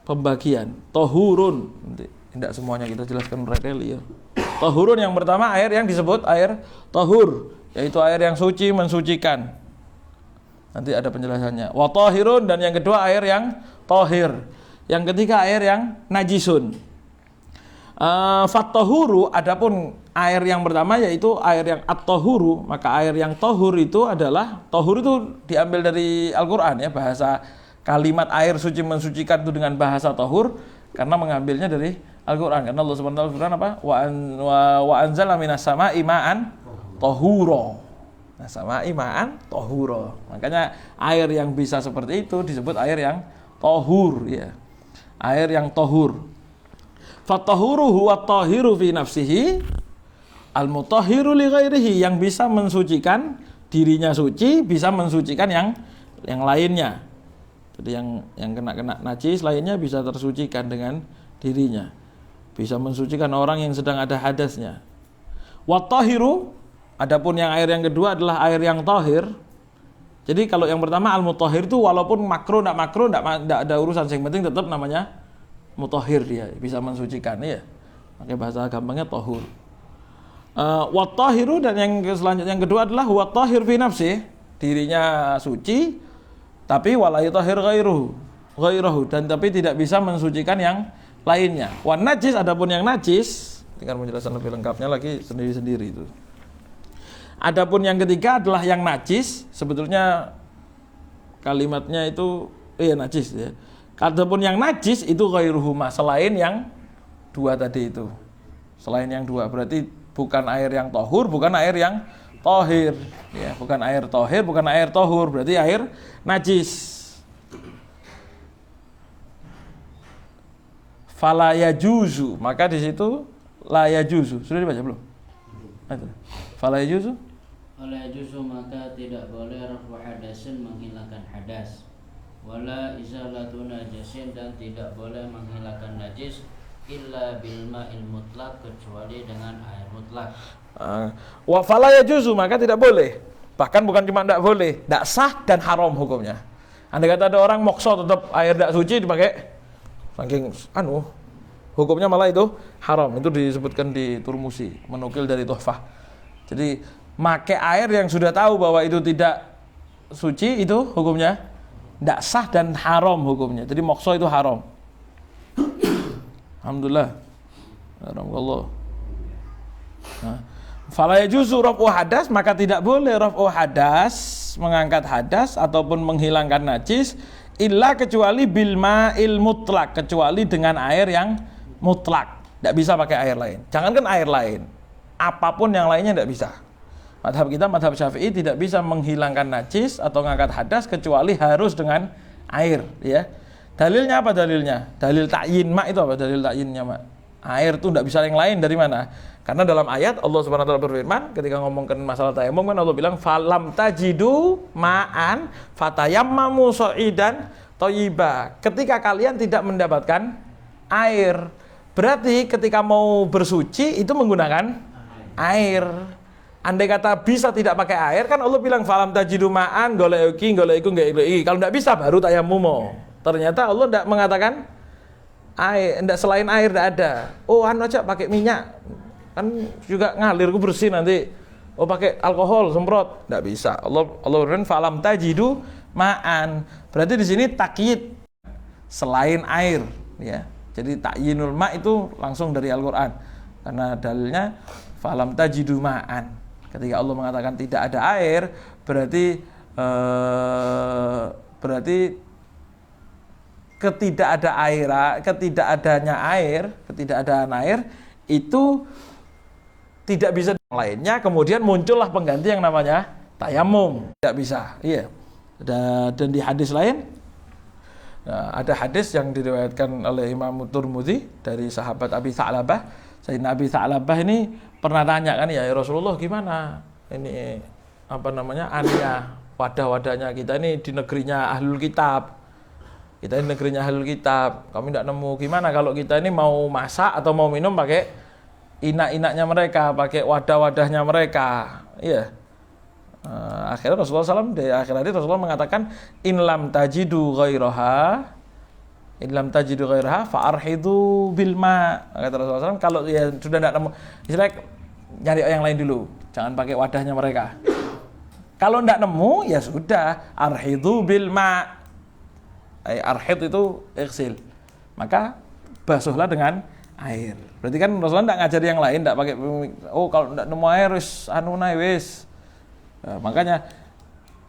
pembagian. Tohurun, tidak semuanya kita jelaskan berkali ya. Tohurun yang pertama air yang disebut air tohur, yaitu air yang suci mensucikan. Nanti ada penjelasannya. Wa tohirun, dan yang kedua air yang tohir. Yang ketiga air yang najisun. Fattohuru, adapun air yang pertama yaitu air yang at-tohuru, maka air yang tohur itu adalah, tohur itu diambil dari Al-Quran ya, bahasa kalimat air suci mensucikan itu dengan bahasa tohur karena mengambilnya dari Al-Quran, karena Allah SWT berfirman apa? Wa anzala minas sama'i ma'an tohuro. Nah, sama'i ma'an tohuro. Makanya air yang bisa seperti itu disebut air yang tohur ya. Air yang tohur. Fatahuru huwa tahiru fi nafsihi al-mutahhiru li ghairihi, yang bisa mensucikan dirinya suci, bisa mensucikan yang lainnya. Jadi yang kena najis lainnya bisa tersucikan dengan dirinya. Bisa mensucikan orang yang sedang ada hadasnya. Wa tahiru, adapun yang air yang kedua adalah air yang tahir. Jadi kalau yang pertama al-mutahhir itu walaupun makruh enggak ada urusan, yang penting tetap namanya mutahhir, dia bisa mensucikan ya. Pakai bahasa gampangnya tahur. Wa tahiru, dan yang selanjutnya yang kedua adalah wa tahir fi nafsi, dirinya suci tapi wala yutahhir ghairuhu, dan tapi tidak bisa mensucikan yang lainnya. Wa najis, adapun yang najis, tinggal menjelaskan lebih lengkapnya lagi sendiri-sendiri itu. Adapun yang ketiga adalah yang najis, sebetulnya kalimatnya itu najis ya. Adapun yang najis itu ghairuhuma, selain yang dua tadi itu. Selain yang dua, berarti bukan air yang tohur, bukan air yang tohir ya, bukan air tohir, bukan air tohur, berarti air najis. Fala yajuzu, maka di situ la yajuzu. Sudah dibaca belum? Fala yajuzu? Fala yajuzu, maka tidak boleh rafu hadasin, menghilangkan hadas. Wala izalatu najasin, dan tidak boleh menghilangkan najis illa bil ma'il mutlaq, kecuali dengan air mutlak. Wa fala yajuzu, maka tidak boleh. Bahkan bukan cuma tidak boleh, tidak sah dan haram hukumnya. Andai kata ada orang mokso tetap air tidak suci dipakai, saking hukumnya malah itu haram. Itu disebutkan di Turmusi, menukil dari Tuhfah. Jadi pakai air yang sudah tahu bahwa itu tidak suci, itu hukumnya tidak sah dan haram hukumnya. Jadi mokso itu haram. Alhamdulillah. Alhamdulillah. Fala yajuzu raf'u hadas, maka tidak boleh raf'u hadas, mengangkat hadas ataupun menghilangkan najis, illa kecuali bil ma'il mutlak, kecuali dengan air yang mutlak. Tidak bisa pakai air lain. Jangankan air lain, apapun yang lainnya tidak bisa. Madhab kita, madhab Syafi'i, tidak bisa menghilangkan najis atau mengangkat hadas kecuali harus dengan air ya. Dalilnya apa dalilnya? Dalil ta'yin ma itu apa dalil ta'yinnya ma? Air itu tidak bisa yang lain, dari mana? Karena dalam ayat Allah Subhanahu wa taala berfirman ketika ngomongkan masalah tayammum, kan Allah bilang falam tajidu ma'an fatayammamu sha'idan thayyiba. Ketika kalian tidak mendapatkan air, berarti ketika mau bersuci itu menggunakan air. Andai kata bisa tidak pakai air, kan Allah bilang falam tajidu ma'an golek iki. Kalau tidak bisa baru tayammum. Ternyata Allah tidak mengatakan air, tidak, selain air tidak ada. Aja pakai minyak, kan juga ngalir, bersih nanti oh pakai alkohol semprot, tidak bisa. Allah berfirman falam tajidu ma'an. Berarti di sini takyid selain air, ya. Jadi takyinul ma itu langsung dari Al-Qur'an. Karena dalilnya falam tajidu ma'an. Ketika Allah mengatakan tidak ada air, berarti ketidakadaan air itu tidak bisa lainnya, kemudian muncullah pengganti yang namanya tayamum. Tidak bisa. Iya. Dan di hadis lain ada hadis yang diriwayatkan oleh Imam Tirmidzi dari sahabat Abi Tha'labah. Sayyidina Abi Tha'labah ini pernah tanya kan, ya Rasulullah, gimana ini ania wadah-wadahnya kita ini di negerinya Ahlul Kitab. Kita ini negerinya Ahlul Kitab, kami tidak nemu. Gimana kalau kita ini mau masak atau mau minum pakai inak-inaknya mereka, pakai wadah-wadahnya mereka. Iya. Akhirnya Rasulullah SAW di akhir hadis Rasulullah mengatakan in lam tajidu ghairaha fa'arhidu bil ma. Kata Rasulullah SAW, kalau ya sudah tidak nemu, istilahnya nyari yang lain dulu, jangan pakai wadahnya mereka. Kalau tidak nemu ya sudah, arhidu bil ma. Arhid itu iksil, maka basuhlah dengan air. Berarti kan Rasulullah tidak ngajari yang lain, tidak pakai kalau tidak nemu air wis wis. Makanya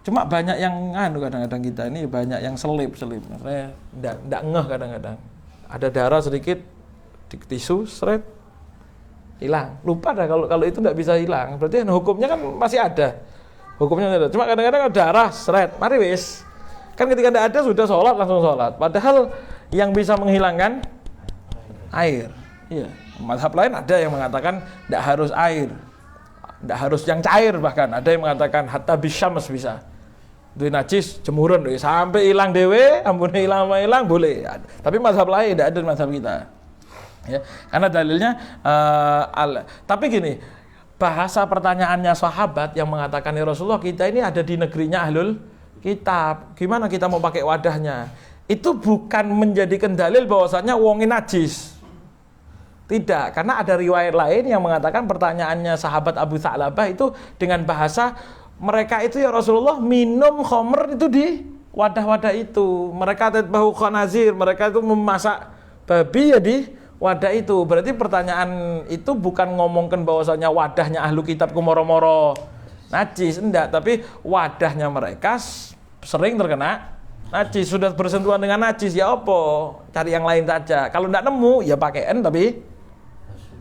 cuma banyak yang kadang-kadang kita ini banyak yang selip. Maksudnya tidak ngeh kadang-kadang. Ada darah sedikit di tisu seret hilang. Lupa dah kalau itu tidak bisa hilang. Berarti hukumnya kan masih ada. Hukumnya ada. Cuma kadang-kadang ada darah seret, mari wis. Kan ketika tidak ada sudah sholat langsung sholat. Padahal yang bisa menghilangkan air. Iya. Mazhab lain ada yang mengatakan tidak harus air, tidak harus yang cair, bahkan ada yang mengatakan hatta bisyams bisa. Duit najis jemuran sampai hilang dewe, ampun hilang boleh. Tapi mazhab lain tidak ada mazhab kita. Ya. Karena dalilnya tapi gini, bahasa pertanyaannya sahabat yang mengatakan ya Rasulullah, kita ini ada di negerinya Ahlul Kitab, gimana kita mau pakai wadahnya? Itu bukan menjadikan dalil bahwasanya wongin najis. Tidak, karena ada riwayat lain yang mengatakan pertanyaannya sahabat Abu Tha'labah itu dengan bahasa mereka itu ya Rasulullah minum khamr itu di wadah-wadah itu. Mereka tatbahu khanazir, mereka itu memasak babi ya di wadah itu. Berarti pertanyaan itu bukan ngomongkan bahwasanya wadahnya ahlu kitab kumoro-moro najis, enggak, tapi wadahnya mereka sering terkena najis, sudah bersentuhan dengan najis, ya opo, cari yang lain saja. Kalau enggak nemu, ya pakaian tapi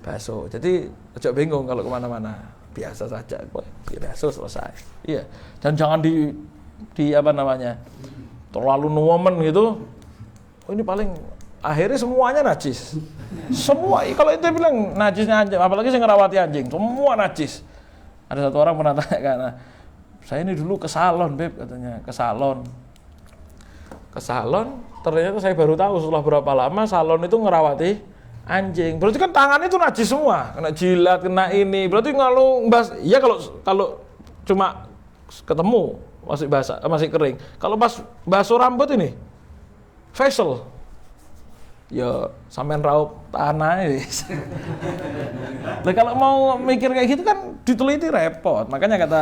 basuh. Jadi ojo bingung kalau kemana-mana, biasa saja, basuh selesai. Iya, dan jangan di terlalu nuwomen gitu. Oh ini paling akhirnya semuanya najis. Semua, kalau itu bilang najisnya anjing, apalagi saya ngerawati anjing, semua najis. Ada satu orang pernah tanya karena saya ini dulu ke salon, Beb, katanya ke salon, ternyata saya baru tahu setelah berapa lama salon itu ngerawati anjing. Berarti kan tangannya itu najis semua, kena jilat, kena ini. Berarti iya kalau cuma ketemu masih basah, masih kering. Kalau pas basuh rambut ini, facial, ya sampean raup tanah ini. Nah, kalau mau mikir kayak gitu kan diteliti repot. Makanya kata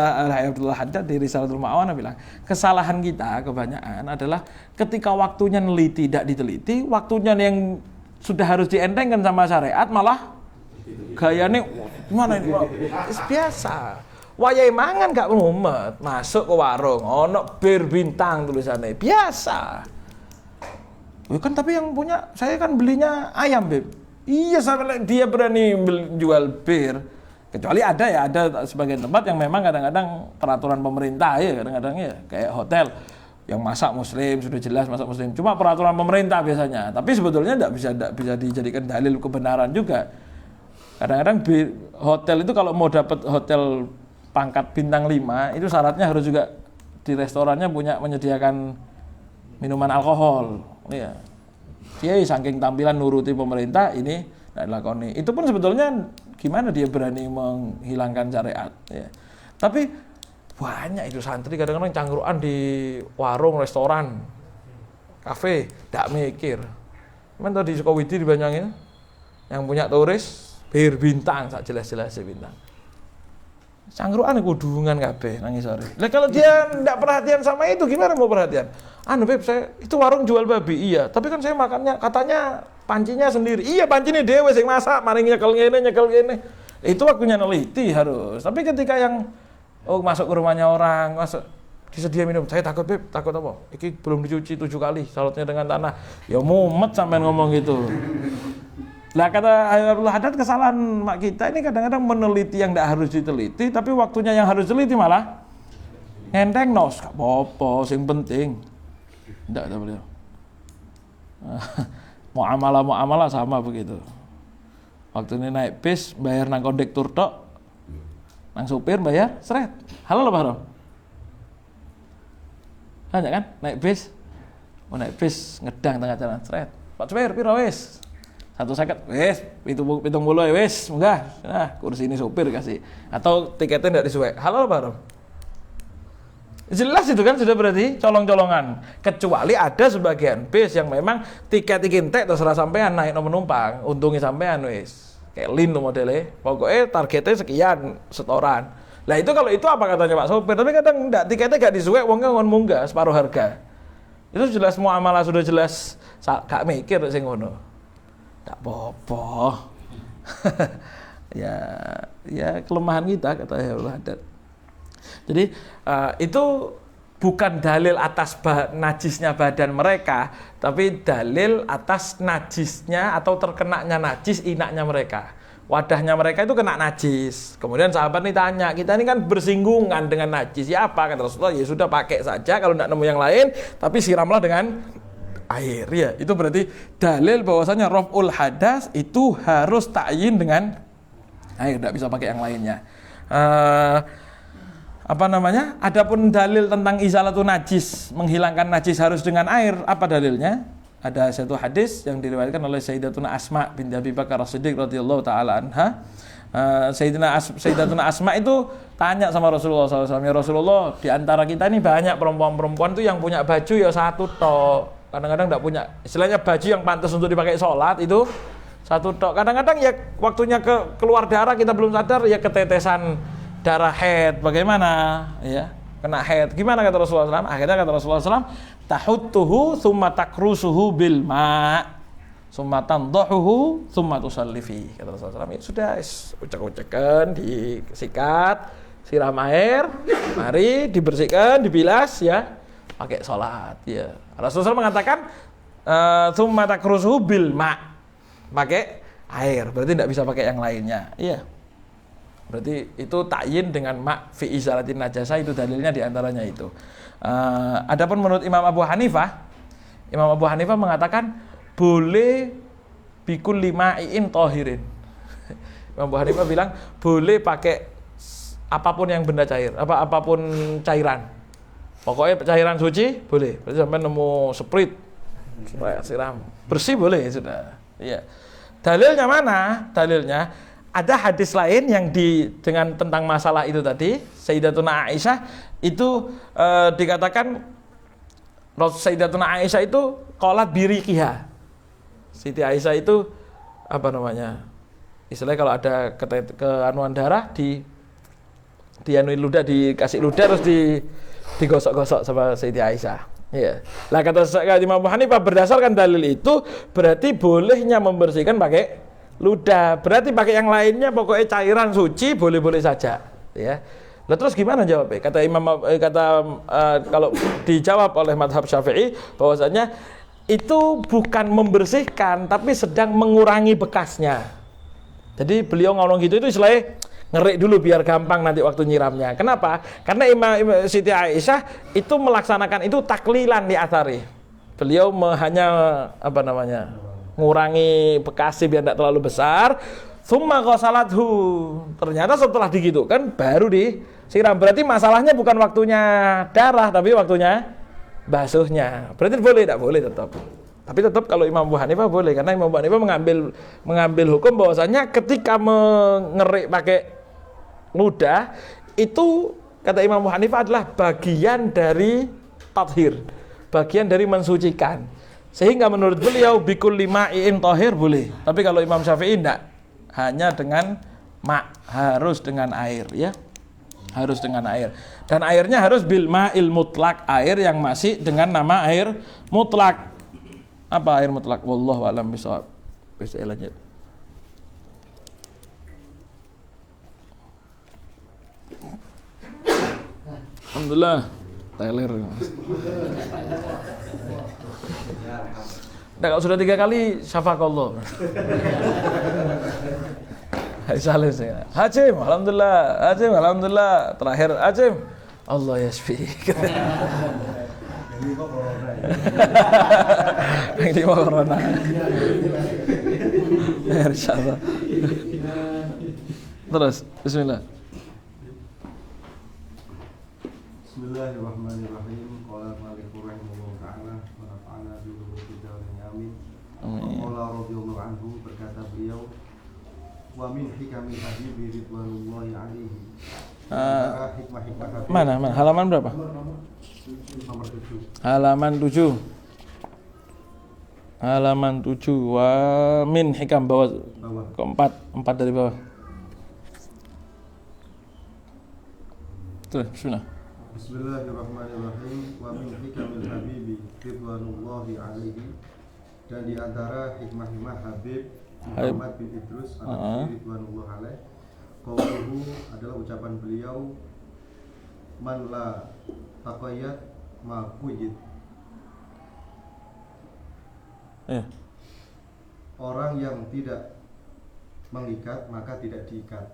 Abdullah Haddad di Risalatul Ma'awana bilang, kesalahan kita kebanyakan adalah ketika waktunya neliti tidak diteliti, waktunya yang sudah harus dientengkan sama syariat malah gayanya gimana ini? Biasa. Wayai mangan gak mumet, masuk ke warung, ono bir bintang tulisannya, biasa. Kan tapi yang punya saya kan belinya ayam, Beb. Iya, sampai dia berani jual bir. Kecuali ada sebagian tempat yang memang kadang-kadang peraturan pemerintah ya, kadang-kadang ya kayak hotel yang masak muslim, sudah jelas masak muslim. Cuma peraturan pemerintah biasanya. Tapi sebetulnya tidak bisa dijadikan dalil kebenaran juga. Kadang-kadang hotel itu kalau mau dapat hotel pangkat bintang 5 itu syaratnya harus juga di restorannya menyediakan minuman alkohol. Iya. Dia saking tampilan nuruti pemerintah ini tidak dilakoni. Itu pun sebetulnya gimana dia berani menghilangkan syariat. Ya. Tapi banyak itu santri kadang-kadang cangkruan di warung, restoran, kafe, tidak mikir. Cuman tadi di Sukawidi di Banyuwangi yang punya turis bir bintang, tak jelas-jelas bintang. Cangkruan kudungan kabeh nangis sore. Lah kalau dia ndak perhatian sama itu gimana mau perhatian? Anu Beb, saya itu warung jual babi. Iya, tapi kan saya makannya katanya pancinya sendiri. Iya, pancinya dhewe sing masak, maring nyekel ngene. Itu waktunya neliti harus. Tapi ketika yang masuk ke rumahnya orang, masuk disedia minum, saya takut Beb, takut apa? Iki belum dicuci 7 kali, salutnya dengan tanah. Ya mumet sampean ngomong gitu. Lah kata Hairul Haddad, kesalahan mak kita ini kadang-kadang meneliti yang tidak harus diteliti, tapi waktunya yang harus diteliti malah ngenteng nos, gak apa-apa, sing penting. Tidak ada beliau. Muamalah sama begitu. Waktu ini naik bis, bayar nang kondektur tok, nang supir bayar, seret. Halal apa haram? Hanya kan, naik bis ngedang tengah jalan, seret. Pak supir, piro wis? 150, wes, pitung bulu wes, enggak, nah kursi ini sopir kasih, atau tiketnya tidak disuai, halal apa haram? Jelas itu kan sudah berarti colong-colongan, kecuali ada sebagian bis yang memang tiket ikintek terserah sampean naik nomor penumpang, untungnya sampean wes, kayak lin tuh modelnya, pokoknya targetnya sekian setoran. Lah itu kalau itu apa katanya Pak sopir, tapi kadang enggak, tiketnya gak disuai, wongnya ngon munggah separuh harga, itu jelas muamalah sudah jelas, gak mikir sing ngono. Tak apa-apa. ya kelemahan kita kata Hairul Haddad. Jadi itu bukan dalil atas najisnya badan mereka, tapi dalil atas najisnya atau terkenanya najis inaknya mereka. Wadahnya mereka itu kena najis. Kemudian sahabat ini tanya, kita ini kan bersinggungan dengan najis. Ya apa? Kata Rasulullah, ya sudah pakai saja kalau tidak nemu yang lain, tapi siramlah dengan air. Ya, itu berarti dalil bahwasanya raf'ul hadas itu harus ta'yin dengan air, tidak bisa pakai yang lainnya. Adapun dalil tentang izalatu najis, menghilangkan najis harus dengan air, apa dalilnya? Ada satu hadis yang diriwayatkan oleh Sayyidatuna Asma binti Abi Bakar As-Siddiq radhiyallahu taala anha. Sayyidatuna Asma itu tanya sama Rasulullah SAW, ya Rasulullah, di antara kita ini banyak perempuan-perempuan itu yang punya baju ya satu tok. Kadang-kadang tidak punya, istilahnya baju yang pantas untuk dipakai sholat itu satu tok. Kadang-kadang ya waktunya keluar darah kita belum sadar ya ketetesan darah haid. Bagaimana? Ya kena haid. Gimana kata Rasulullah SAW? Akhirnya kata Rasulullah SAW, tahuttuhu thumma takrusuhu bil ma' thumma tandahuhu thumma tusallifi. Kata Rasulullah SAW, ya sudah ucek-ucekan, disikat, siram air, mari dibersihkan, dibilas ya. Pakai sholat ya. Rasulullah mengatakan tsumma takrusuhu bil ma, pakai air, berarti tidak bisa pakai yang lainnya. Iya. Berarti itu ta'yin dengan ma fi izalatin najasa, itu dalilnya diantaranya itu. Adapun menurut Imam Abu Hanifah mengatakan boleh bikul lima'in tohirin. Imam Abu Hanifah bilang boleh pakai apapun yang benda cair, apapun cairan. Pokoknya cairan suci boleh. Berarti sampai nemu sprit, siram, bersih boleh sudah. Iya. Dalilnya mana? Dalilnya ada hadis lain yang dengan tentang masalah itu tadi. Sayyidatuna Aisyah itu dikatakan Sayyidatuna Aisyah itu qalat birikiha. Siti Aisyah itu apa namanya? Istilahnya kalau ada keanuan darah dianuin ludah, dikasih ludah terus digosok-gosok sama Siti Aisyah. Iya. Lah kata Imam Abu Hanifah berdasarkan dalil itu berarti bolehnya membersihkan pakai ludah. Berarti pakai yang lainnya pokoknya cairan suci boleh-boleh saja, ya. Lah terus gimana jawabnya? Kata kalau dijawab oleh mazhab Syafi'i bahwasanya itu bukan membersihkan tapi sedang mengurangi bekasnya. Jadi beliau ngomong gitu itu istilahnya ngerik dulu biar gampang nanti waktu nyiramnya. Kenapa? Karena Imam Siti Aisyah itu melaksanakan itu taklilan di athari. Beliau hanya ngurangi bekasnya biar tidak terlalu besar. Summa ghasalathu. Ternyata setelah digitu kan baru disiram. Berarti masalahnya bukan waktunya darah tapi waktunya basuhnya. Berarti boleh tidak boleh tetap. Tapi tetap kalau Imam Abu Hanifah boleh, karena Imam Abu Hanifah mengambil hukum bahwasanya ketika mengerik pakai ludah itu kata Imam Abu Hanifah adalah bagian dari tathir, bagian dari mensucikan. Sehingga menurut beliau bikul lima'in tahir boleh. Tapi kalau Imam Syafi'i tidak, hanya dengan harus dengan air, ya. Harus dengan air. Dan airnya harus bil ma'il mutlak, air yang masih dengan nama air mutlak. Apa air mutlak? Wallahu a'lam bishawab. Bisa lanjut. Alhamdulillah. Teler. Nah, kalau sudah 3 kali syafakallah. Salim saya. Hacim, alhamdulillah. Terakhir Hacim. Allah yasfi. Yang 5 corona. Insyaallah. Terus, bismillah. Bismillahirrahmanirrahim. Qala Malikul rahimahullah ta'ala wa nafa'ana bi ulumil darin amin. Qala radhiyallahu anhu, berkata beliau, wa min hikamil habibi ridwanullahi alaihi. Hikmah-hikmah Habib. Mana? Halaman berapa? Nomor 7. Halaman 7. Halaman 7. Wa min hikam bawah. Keempat, 4 dari bawah. Terus, bismillah. Bismillahirrahmanirrahim. Wa min hikamil habibi ridwanullahi alaihi. Dan di antara hikmah-hikmah Habib Muhammad bin Idrus ridwanullah alaih, qauluhu adalah ucapan beliau, man la taqayyad ma quyid. Orang yang tidak mengikat maka tidak diikat.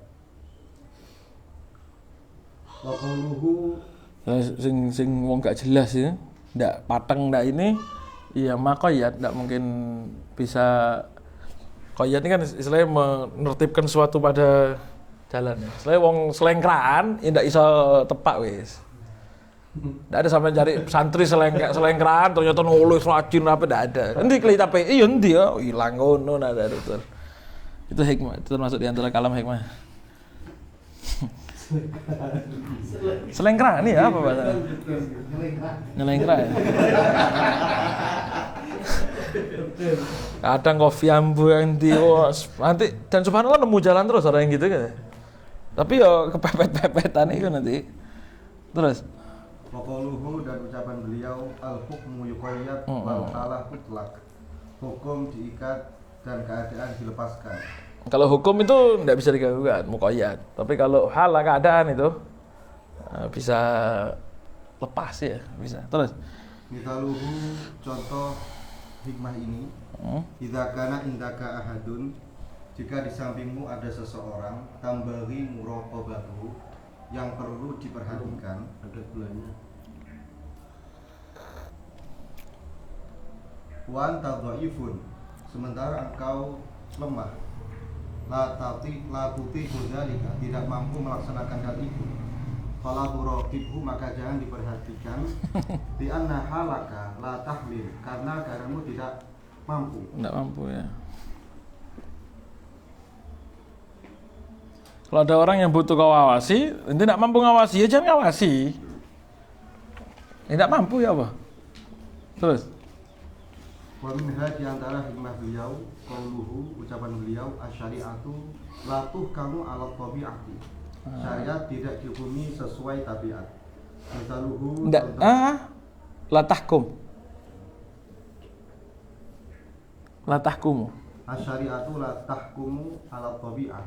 Wa qauluhu, sing wong gak jelas ya, ndak pateng ndak ini, iya maqayyad ndak mungkin bisa. Qayyad ini kan istilahnya menertibkan sesuatu pada jalan ya. Istilahnya wong selengkraan ya ndak iso tepak wis. Ndak ada sampai cari santri selengkraan ternyata nulis rajin apa ndak ada. Endi kelitape iya endi ya ilang ngono ndak ada betul. Itu hikmah, itu termasuk di antara kalam hikmah. Selengkraan nih apa bahasa? Nyelengkraan. Kadang kopi ambu yang nanti dan subhanallah nemu jalan terus orang yang gitu kan. Tapi yo kepepet-pepetan itu nanti. Terus Waqauluhu, dan ucapan beliau, al-hukmu yuqayyad wal halah mutlak. Hukum diikat dan keadaan dilepaskan. Kalau hukum itu tidak bisa diganggukan, muqayyad. Tapi kalau hal keadaan itu bisa lepas ya, bisa. Terus Mithaluhu, contoh hikmah ini, idza kana indaka ahadun, jika di sampingmu ada seseorang, tambari muraqabatu, yang perlu diperhatikan, ada gulanya. Wa anta dhaifun, sementara engkau lemah. La tuti dzalika, tidak mampu melaksanakan hal itu. Fala turaqibhu, maka jangan diperhatikan. Di anna halaka la tahmil, karena kamu tidak mampu. Tidak mampu ya. Kalau ada orang yang butuh kau awasi, ente tidak mampu ngawasi, ya jangan ngawasi. Tidak mampu ya apa? Terus Wa minha, di antara hikmah beliau, qauluhu, ucapan beliau, asyariatu la tuhkamu ala tabi'ati. Syariat tidak dihukumi sesuai tabiat. Misaluhu, tidak la tahkum. La tahkumu. Asyariatu la tahkumu ala tabi'ah.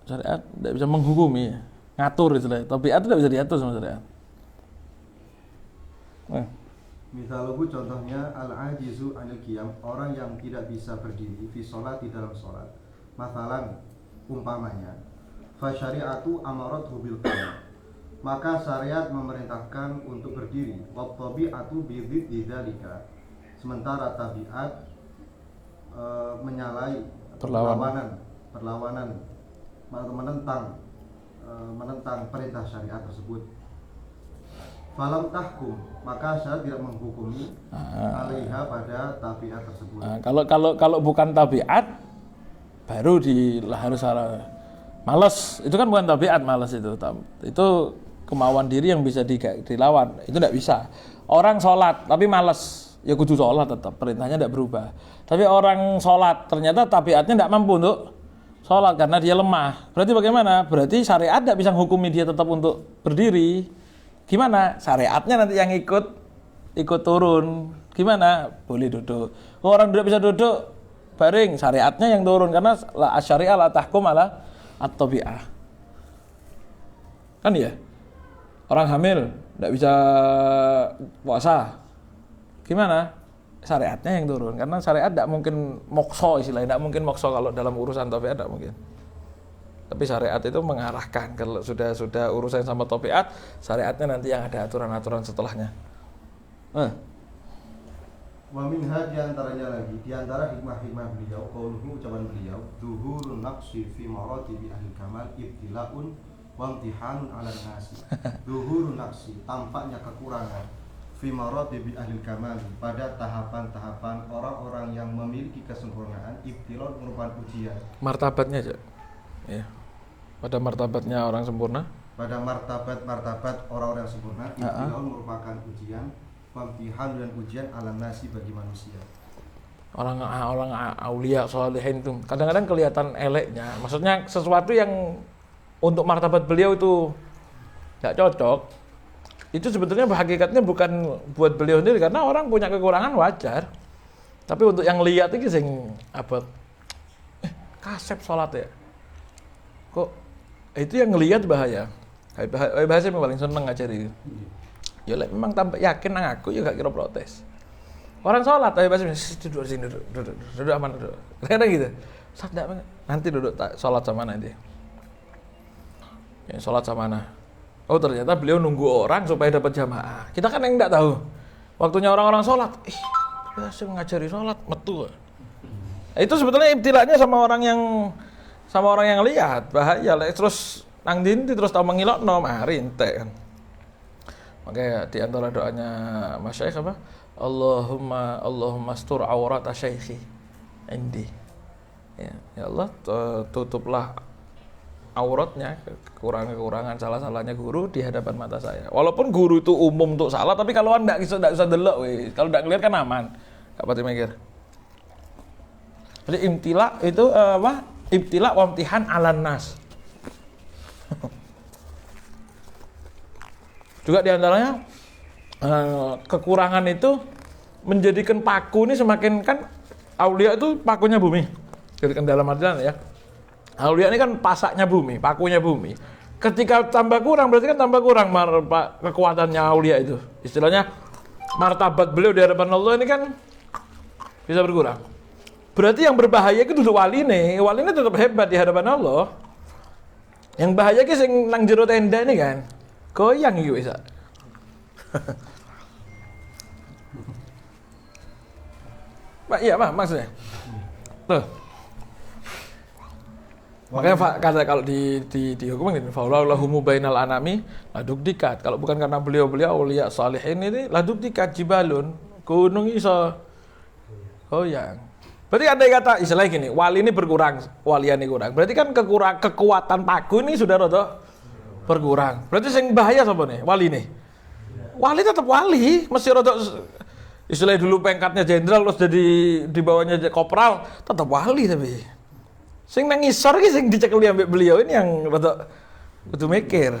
Syariat tidak bisa menghukumi, ngatur istilahnya. Tabiat tidak bisa diatur sama syariat. Misaluhu, contohnya, al-ajizu anil qiyam, orang yang tidak bisa berdiri fi sholat, di dalam sholat. Masalan, umpamanya, fa syariatu amarathu bil qiyam, maka syariat memerintahkan untuk berdiri. Wa tabi'atu bi dzalika, sementara tabiat menyalahi perlawanan menentang perintah syariat tersebut. Falam tahkum, maka syariat tidak menghukumi alaiha, pada tabiat tersebut. Kalau bukan tabiat, baru harus malas. Itu kan bukan tabiat, malas itu. Itu kemauan diri yang bisa dilawan. Itu tidak bisa. Orang sholat tapi malas, ya kudu sholat tetap, perintahnya tidak berubah. Tapi orang sholat ternyata tabiatnya tidak mampu untuk sholat karena dia lemah. Berarti bagaimana? Berarti syariat tidak bisa menghukumi dia tetap untuk berdiri. Gimana? Syariatnya nanti yang ikut turun. Gimana? Boleh duduk. Orang tidak bisa duduk baring, syariatnya yang turun karena syariat la tahkum ala at-tabi'ah. Kan ya? Orang hamil tidak bisa puasa. Gimana? Syariatnya yang turun karena syariat tidak mungkin mokso istilahnya, tidak mungkin mokso kalau dalam urusan tabiat tidak mungkin. Tapi syariat itu mengarahkan kalau sudah urusan sama tabiat, syariatnya nanti yang ada aturan-aturan setelahnya. Wa minha diantaranya lagi, diantara hikmah-hikmah beliau, qauluhu ucapan beliau, zuhurun naqsi fi maratibi ahli kamal ibtilaun wa imtihanun 'ala nasi. Zuhurun naqsi, tampaknya kekurangan fi maratibi ahli kamal, pada tahapan-tahapan orang-orang yang memiliki kesempurnaan, ibtilaun merupakan ujian. Martabatnya aja. Ya. Pada martabatnya orang sempurna. Pada martabat orang-orang yang sempurna, ibtilaun merupakan ujian. Pemtihan dan ujian ala nasi bagi manusia. Orang aulia sholihin itu kadang-kadang kelihatan eleknya. Maksudnya sesuatu yang untuk martabat beliau itu tidak cocok. Itu sebetulnya hakikatnya bukan buat beliau sendiri karena orang punya kekurangan wajar. Tapi untuk yang lihat itu sing abot kasep sholat ya. Kok itu yang ngelihat bahaya. Bahasa yang paling seneng ngajari. Ya memang tambah yakin nang aku ya gak kira protes. Orang sholat tapi pasti duduk sini duduk aman duduk. Kadang gitu. Nanti duduk sholat sama nanti. Ya, sholat sama mana? Oh ternyata beliau nunggu orang supaya dapat jamaah. Kita kan yang enggak tahu. Waktunya orang-orang sholat. Biasa ngajari sholat metu. Itu sebetulnya ibtilanya sama orang yang lihat bahaya. Terus nang dinti terus tau mengilokno mari entek kan. Makanya di antara doanya Masyaikh apa? Allahumma astur aurat asyaikhi indi. Ya Allah tutuplah auratnya, kekurangan salah-salahnya guru di hadapan mata saya. Walaupun guru itu umum untuk salah, tapi kalau anda enggak bisa delok we. Kalau enggak ngelihat kan aman. Enggak pati mikir. Jadi imtila itu apa? Ibtila wa imtihan 'alan nas. Juga diantaranya kekurangan itu menjadikan paku ini semakin kan aulia itu pakunya bumi. Jadi kan dalam artian ya. Aulia ini kan pasaknya bumi, pakunya bumi. Ketika tambah kurang berarti kan tambah kurang kekuatannya aulia itu. Istilahnya martabat beliau di hadapan Allah ini kan bisa berkurang. Berarti yang berbahaya itu dulu wali nih tetap hebat di hadapan Allah. Yang bahaya ki sing nang jero tenda ini kan. Goyang iki bisa. Pak iya Pak maksudnya. Tuh. Makanya kata kalau di hukum ini faulahumu bainal anami laduk dikat. Kalau bukan karena beliau aulia salihin ini laduk dikat jibalun gunung iso goyang. Berarti ada kata istilahnya gini, wali ini berkurang, walian ini kurang. Berarti kan kekuatan paku ini sudah rada berkurang. Berarti yang bahaya siapa nih? Wali nih. Wali tetap wali, mesti rada istilahnya dulu pangkatnya jenderal terus jadi di bawahnya kopral, tetap wali tapi. Sing nang ngisor iki sing dicekeli ambek beliau ini yang rada kudu mikir.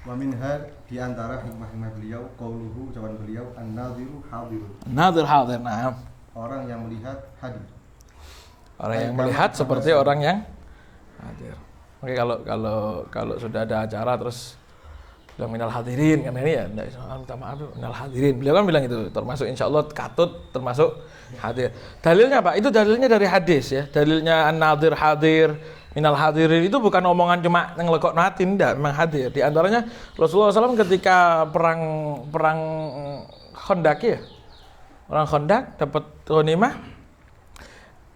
Wa minha di antara hikmah-hikmah beliau qauluhu ucapan beliau an-nadhiru hadirun. Nadir hadir, nah. Orang yang melihat hadir. Orang yang melihat seperti orang yang hadir. Oke kalau sudah ada acara terus bilang minal hadirin kan ini ya enggak minta maaf minal hadirin. Beliau kan bilang itu termasuk insyaallah katut termasuk hadir. Dalilnya Pak, itu dalilnya dari hadis ya. Dalilnya an-nadir hadir, minal hadirin itu bukan omongan cuma ngelekok hati, enggak, memang hadir. Di antaranya Rasulullah SAW ketika perang Khandaq ya. Orang Khandaq dapat ghanimah.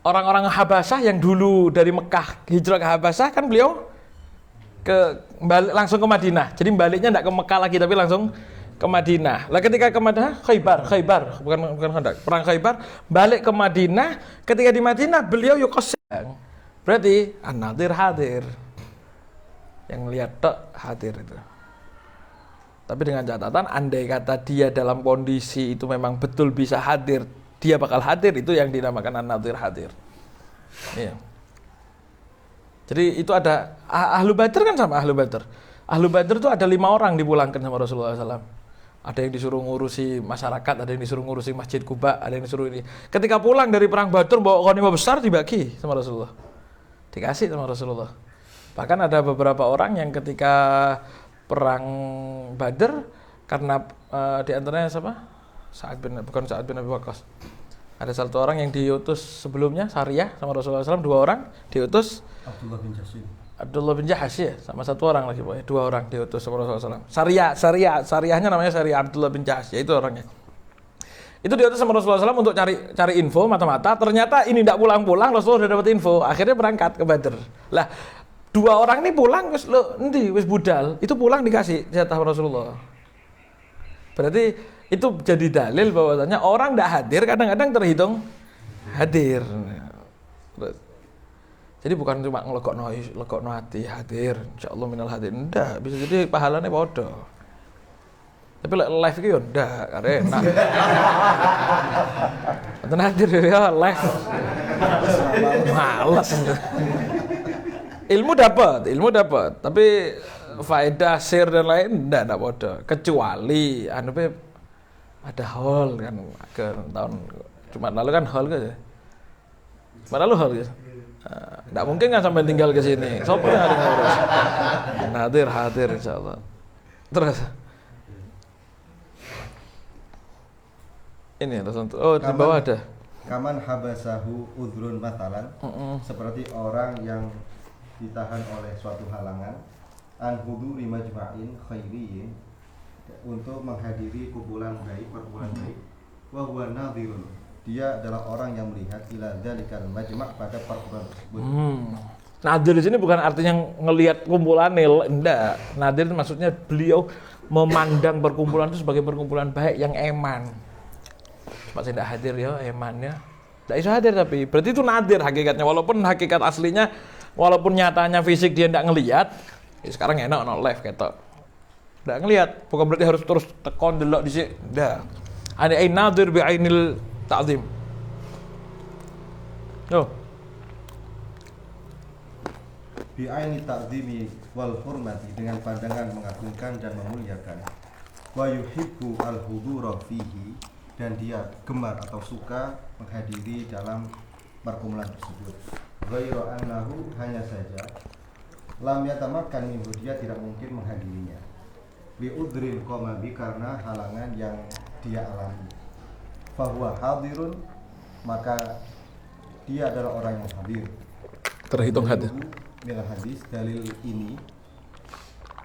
Orang-orang Habasyah yang dulu dari Mekah hijrah ke Habasyah kan beliau langsung ke Madinah. Jadi baliknya enggak ke Mekah lagi tapi langsung ke Madinah. Lah ketika ke Madinah Khaybar, bukan Khandaq. Perang Khaybar balik ke Madinah, ketika di Madinah beliau yuqassam. Berarti an-nadir hadir. Yang lihat tok hadir itu. Tapi dengan catatan andai kata dia dalam kondisi itu memang betul bisa hadir dia bakal hadir, itu yang dinamakan an-nadhir, hadir. Iya. Jadi itu ada Ahlu Badr kan sama Ahlu Badr. Ahlu Badr itu ada 5 orang dipulangkan sama Rasulullah SAW. Ada yang disuruh ngurusi masyarakat, ada yang disuruh ngurusi Masjid Quba, ada yang disuruh ini. Ketika pulang dari perang Badr bawa ghanimah besar dibagi sama Rasulullah. Dikasih sama Rasulullah. Bahkan ada beberapa orang yang ketika perang Badr karena di antaranya siapa? Bukan Sa'ad bin Abi Waqqas. Ada satu orang yang diutus sebelumnya Sariyah sama Rasulullah SAW, 2 orang diutus. Abdullah bin Jahash ya, sama 1 orang lagi, 2 orang diutus sama Rasulullah SAW. Sariyahnya namanya Sariyah Abdullah bin Jahash, ya itu orangnya. Itu diutus sama Rasulullah SAW untuk cari info mata-mata. Ternyata ini tidak pulang-pulang, Rasulullah sudah dapat info. Akhirnya berangkat ke Badr. Lah 2 orang ini pulang, wis budal. Itu pulang dikasih jatah Rasulullah. Berarti itu jadi dalil bahwasanya orang tidak hadir kadang-kadang terhitung hadir. Jadi bukan cuma ngelekokno hati hadir, insyaallah minal hadir. Ndak, bisa jadi pahalanya bodoh. Tapi live iki yo ndak, karena nonton hadir ya live. Males. Ilmu dapat, tapi faedah share dan lain ndak bodoh. Kecuali ada hall kan ke tahun Jumat lalu kan hall kan. Jumat lalu hall kan. Nggak mungkin kan sampai tinggal ke sini. Sopo yang ada ngurus? Hadir insyaallah. Terus ini di bawah ada. Kaman habasahu udhrun matalan. Seperti orang yang ditahan oleh suatu halangan an huduri majma'in khairiyyin, untuk menghadiri perkumpulan baik. Wa huwa nadhirun, dia adalah orang yang melihat ila dzalikal majma' pada perkumpulan tersebut. Nadir di sini bukan artinya ngelihat kumpulan enggak. Nadir maksudnya beliau memandang perkumpulan itu sebagai perkumpulan baik yang eman. Cuma saya tidak hadir ya emannya. Tidak bisa hadir, tapi berarti itu nadir hakikatnya, walaupun hakikat aslinya, walaupun nyatanya fisik dia tidak ngelihat. Ya sekarang enak live ketok. Nggak ngelihat, bukan berarti harus terus tekon delok di sini. Nggak. Ada nadir bi ainil ta'zim. Oh. Bi aini ta'zimi wal hurmati, dengan pandangan mengagungkan dan memuliakan. Wa yuhibbu al hudura fihi, dan dia gemar atau suka menghadiri dalam perkumpulan tersebut. Ghairu annahu, hanya saja lam yatamakkan minhu, dia tidak mungkin menghadirinya. Bi udril qamabi, karena halangan yang dia alami. Fahuwa hadirun, maka dia adalah orang yang hadir. Terhitung hadir. Bila hadis, dalil ini,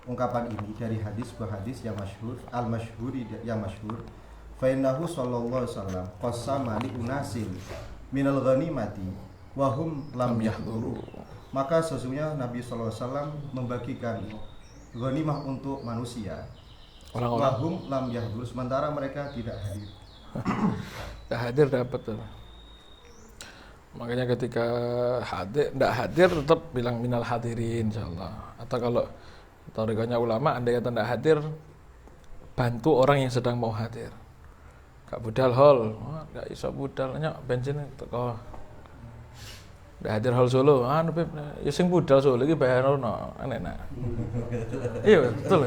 ungkapan ini dari hadis, sebuah hadis yang masyhur, al-masyhuri yang masyhur. Fa innahu sallallahu alaihi wasallam qassama li unasin minal ghanimati wa hum lam yahduru. Maka sesungguhnya Nabi sallallahu alaihi wasallam membagikan ghanimah untuk manusia. Wa hum lam yahduru, sementara mereka tidak hadir. Tidak hadir dapat tuh. Makanya ketika tidak hadir tetap bilang minal hadirin insyaallah. Atau kalau thariqahnya ulama, andai kata tidak hadir, bantu orang yang sedang mau hadir. Gak budal hall, gak iso budal, nyok bensin teko. Ndak hadir hall Solo, ya sing budal Solo iki bayarono, enak. Iya, betul.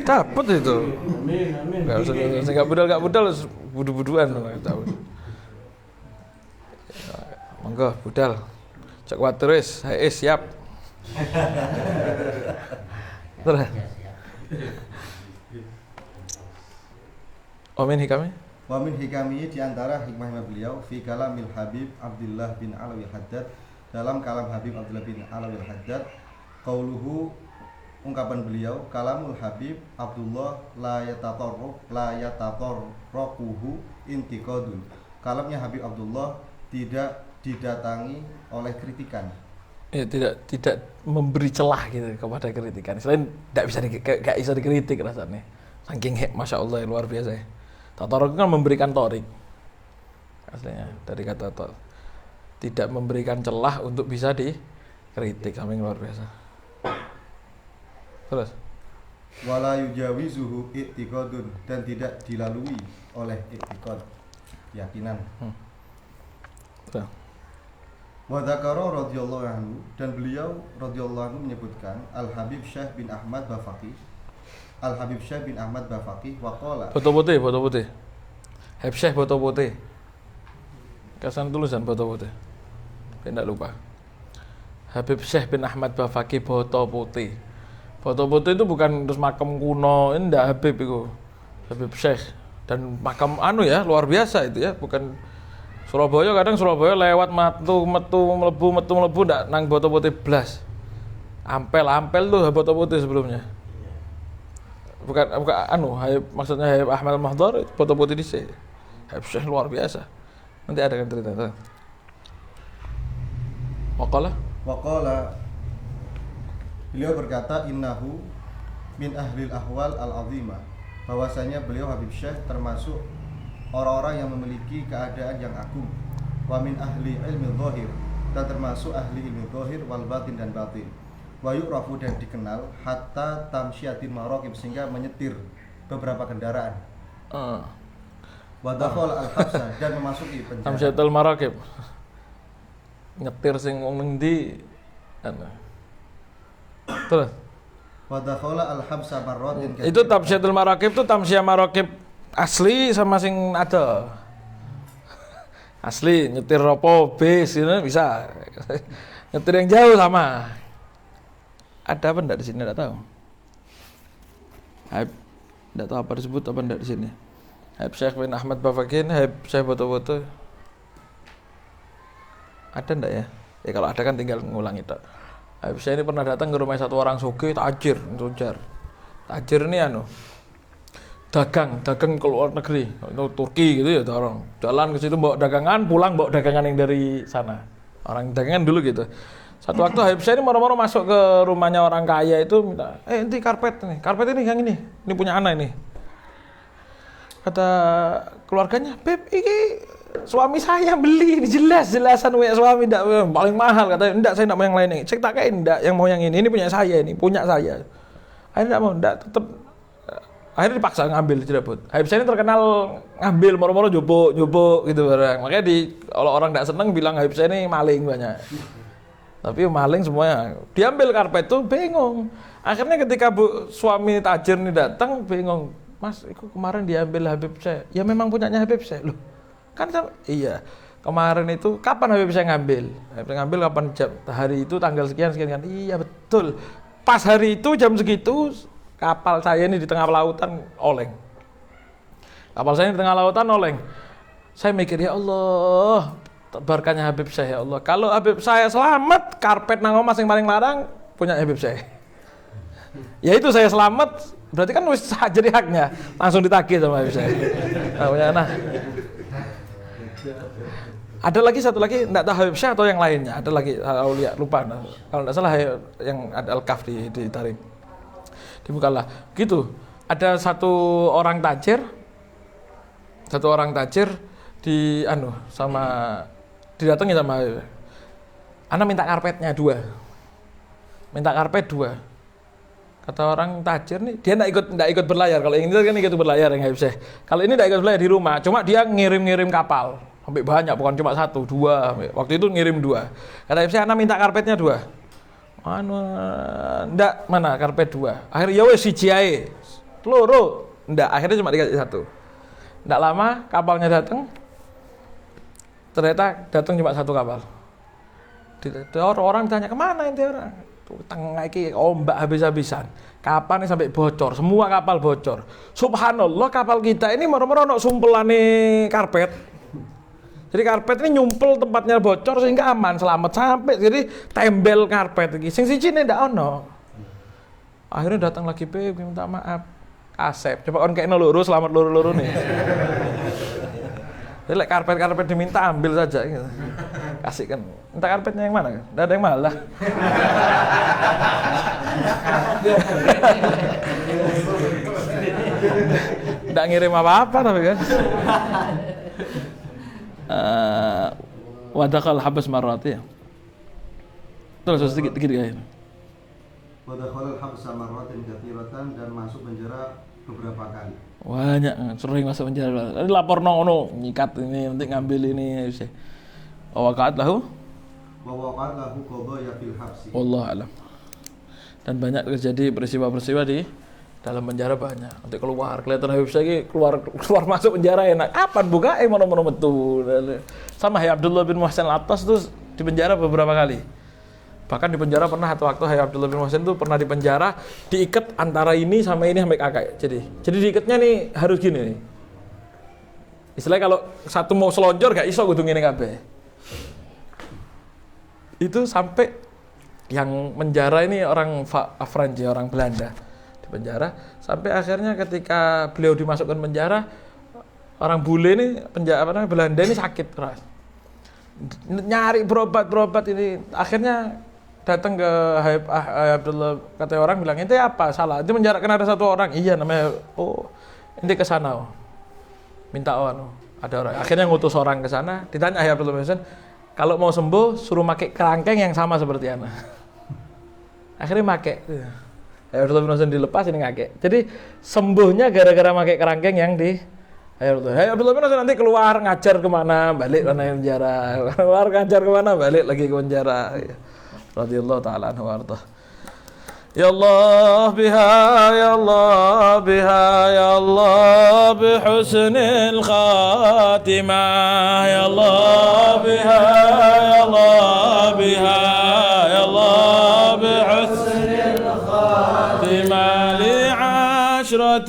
Dapat itu. Amin. Enggak budal budu-buduan tahu. Monggo budal. Cek kuwatir wis, siap. Terus. Amin hikami. Wa min hikami, di antara hikmah beliau fi kalamil Habib Abdullah bin Alawi Haddad, dalam kalam Habib Abdullah bin Alawi Haddad, qauluhu, ungkapan beliau, kalamul Habib Abdullah la yatatarraquhu intiqadun. Kalamnya Habib Abdullah tidak didatangi oleh kritikan. Ya, tidak memberi celah gitu kepada kritikan. Selain tidak bisa dikritik rasanya. Saking masya Allah luar biasa ya. Tatorok kan memberikan torik, aslinya dari kata tidak memberikan celah untuk bisa dikritik, sampai luar biasa. Terus wala yujawizuhu i'tiqadun, dan tidak dilalui oleh i'tiqad, keyakinan. Wa dzakara radhiyallahu anhu, dan beliau radhiyallahu anhu menyebutkan Al-Habib Syekh bin Ahmad Bafaqi. Al-Habib Syekh bin Ahmad Bafaqi waqala. Foto putih. Habib Syekh foto putih. Kesan tulisan foto putih. Tidak lupa. Habib Syekh bin Ahmad Bafaqi foto putih. Foto putih itu bukan terus makam kuno, ini enggak Habib itu. Habib Syekh, dan makam ya luar biasa itu ya, bukan Surabaya. Kadang Surabaya lewat metu melebu ndak nang foto putih blas. Ampel tuh foto putih sebelumnya. Bukan Habib, maksudnya Habib Ahmad Mahdhar foto putih dhisik. Habib Syekh luar biasa. Nanti ada kan cerita. Waqala beliau berkata, innahu min ahlil ahwal al-azimah, bahwasanya beliau Habib Syekh termasuk orang-orang yang memiliki keadaan yang agung. Wa min ahli ilmi dhahir, dan termasuk ahli ilmi dhahir wal batin dan batin. Wa yu'rafu, dan dikenal hatta tamsyiatin maraqib, sehingga menyetir beberapa kendaraan. Wa dakhala al-habsa, dan memasuki penjara. Tamsyiatul maraqib. Nyetir sing wong ndi terus wa dakhala al-habsa marratin. Itu tamsyiatul maraqib itu tamsyiah maraqib asli sama sing ada. Asli nyetir ropo bis itu bisa. Nyetir yang jauh sama. Ada apa enggak di sini, enggak tahu. Enggak tahu apa disebut apa enggak di sini. Habib Syekh bin Ahmad Bafaqi, Habib Syekh foto-foto. Ada enggak ya? Ya kalau ada kan tinggal ngulang itu. Habib Syekh ini pernah datang ke rumah satu orang sugih, tajir. Tajir ini dagang ke luar negeri, itu Turki gitu ya, orang jalan ke situ bawa dagangan, pulang bawa dagangan yang dari sana. Orang dagangan dulu gitu. Satu waktu Habib Syekh ini moro-moro masuk ke rumahnya orang kaya itu minta, nanti karpet ini yang ini punya anak ini. Kata keluarganya, Beb, ini suami saya beli, ini jelasan punya suami enggak paling mahal, katanya. Enggak, saya enggak mau yang lain. Saya takain enggak yang mau yang ini punya saya, punya saya. Akhirnya enggak mau, tetap akhirnya dipaksa ngambil jerebut. Habib Syekh ini terkenal ngambil moro-moro jupuk gitu barang. Makanya kalau orang enggak seneng bilang Habib Syekh ini maling banyak. Tapi maling semuanya. Diambil karpet tuh bingung. Akhirnya ketika suami tajir ini datang bingung. Mas, itu kemarin diambil Habib Syekh. Ya memang punyanya Habib Syekh. Loh, kan iya. Kemarin itu kapan Habib Syekh ngambil? Habib Syekh ngambil kapan jam? Hari itu tanggal sekian kan. Iya betul. Pas hari itu jam segitu kapal saya ini di tengah lautan oleng. Saya mikir, ya Allah, berkahnya Habib Syekh, ya Allah. Kalau Habib saya selamat, karpet nang omah sing paling larang punya Habib Syekh. Ya itu saya selamat, berarti kan wis jadi haknya. Langsung ditagih sama Habib Syekh. Nah. Ada lagi satu lagi, enggak tahu Habib Syekh atau yang lainnya. Ada lagi aulia, lupa. Kalau enggak salah yang ada Al-Kaf di Tarim. Dibukalah. Gitu. Ada satu orang tajir didatangi sama anak minta karpetnya 2. Minta karpet 2. Kata orang tajir nih, dia enggak ikut berlayar. Kalau yang ini kan ikut berlayar yang Habib Syekh. Kalau ini enggak ikut berlayar di rumah, cuma dia ngirim kapal. Sampai banyak, bukan cuma 1, 2. Waktu itu ngirim 2. Kata Habib Syekh, anak minta karpetnya 2. Enggak, mana karpet 2. Akhirnya ya wes siji ae. Loro. Enggak, akhirnya cuma dikasih 1. Enggak lama kapalnya datang. Ternyata datang cuma 1 kapal. Orang tanya, kemana ini orang? Tengah iki ombak habis-habisan. Kapan ini sampai bocor? Semua kapal bocor. Subhanallah, kapal kita ini moro-moro ono sumpelane karpet. Jadi karpet ini nyumpel tempatnya bocor sehingga aman, selamat sampai. Jadi tembel karpet iki. Sing siji ndak ono. Akhirnya datang lagi minta maaf. Asep, coba kon kekno loro, selamat loro-loro nih. Jadi karpet diminta ambil saja gitu. Kasihkan. Minta karpetnya yang mana? Enggak ada yang mahal lah. Enggak ngirim apa-apa tapi kan. Wadakal habas marwati ya. Terus sedikit ya. wa dakhala al-habsa marratan katsiratan, dan masuk penjara beberapa kali. Banyak, sering masuk penjara. Ini lapor ngono, nyikat ini, nanti ngambil ini. Waqa'at lahu Wa waqa'at lahu qadaya fil habsi. wallahu alam. Dan banyak terjadi peristiwa-peristiwa di dalam penjara banyak. Nanti keluar, kelihatan Habib Syekh keluar masuk penjara enak. Kapan buka? Mono-mono metu. Sama Hayy Abdullah bin Muhsin Al-Attas tuh di penjara beberapa kali. Bahkan di penjara pernah satu waktu Hayy Abdullah bin Muhsin itu pernah di penjara, diikat antara ini sampai kakak. Jadi diikatnya nih harus gini nih. Istilahnya kalau satu mau selonjor gak iso kudu ngene kabeh. Itu sampai yang menjara ini orang Afranji, orang Belanda di penjara, sampai akhirnya ketika beliau dimasukkan penjara, orang bule ini Belanda ini sakit keras, nyari berobat ini, akhirnya datang ke Habib Abdullah, kata orang bilang, ente apa salah, itu penjara kan ada satu orang, iya namanya, ente ke sana, minta ada orang, akhirnya ngutus orang ke sana, ditanya Habib Abdullah bin Hasan, kalau mau sembuh suruh pakai kerangkeng yang sama seperti ana. Akhirnya pakai. Habib Abdullah bin Hasan dilepas ini ngake. Jadi sembuhnya gara-gara pakai kerangkeng yang di Habib Abdullah bin Hasan nanti keluar ngajar kemana, balik mana penjara. Keluar ngajar kemana, balik lagi ke penjara. Radhiyallahu taala anhu warḍah. Ya Allah biha, ya Allah biha, ya Allah bihusnil khatimah, ya Allah biha, ya Allah biha, ya Allah bihusnil khatimah, li'ashratun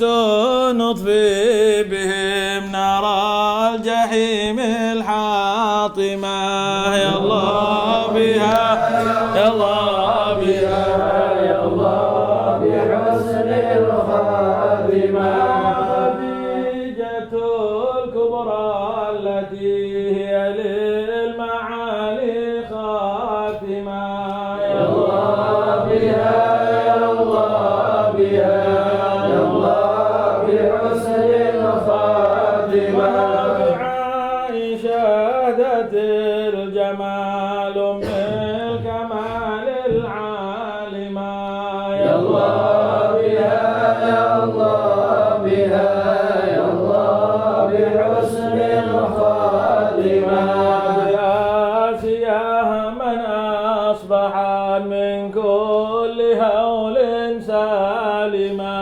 nutfi bihim naral jahimil hatimah, ya Allah biha, ya Allah biha, خديجة الكبرى التي هي للمعالي خاتمة يا الله بها يا الله بها يا الله بحسن الخاتمة عائشة ذات الجمال من الكمال العالمة يا الله بها يا الله بها يا الله بحسن الخاتمة يا سياح من أصبح من كل هول سالما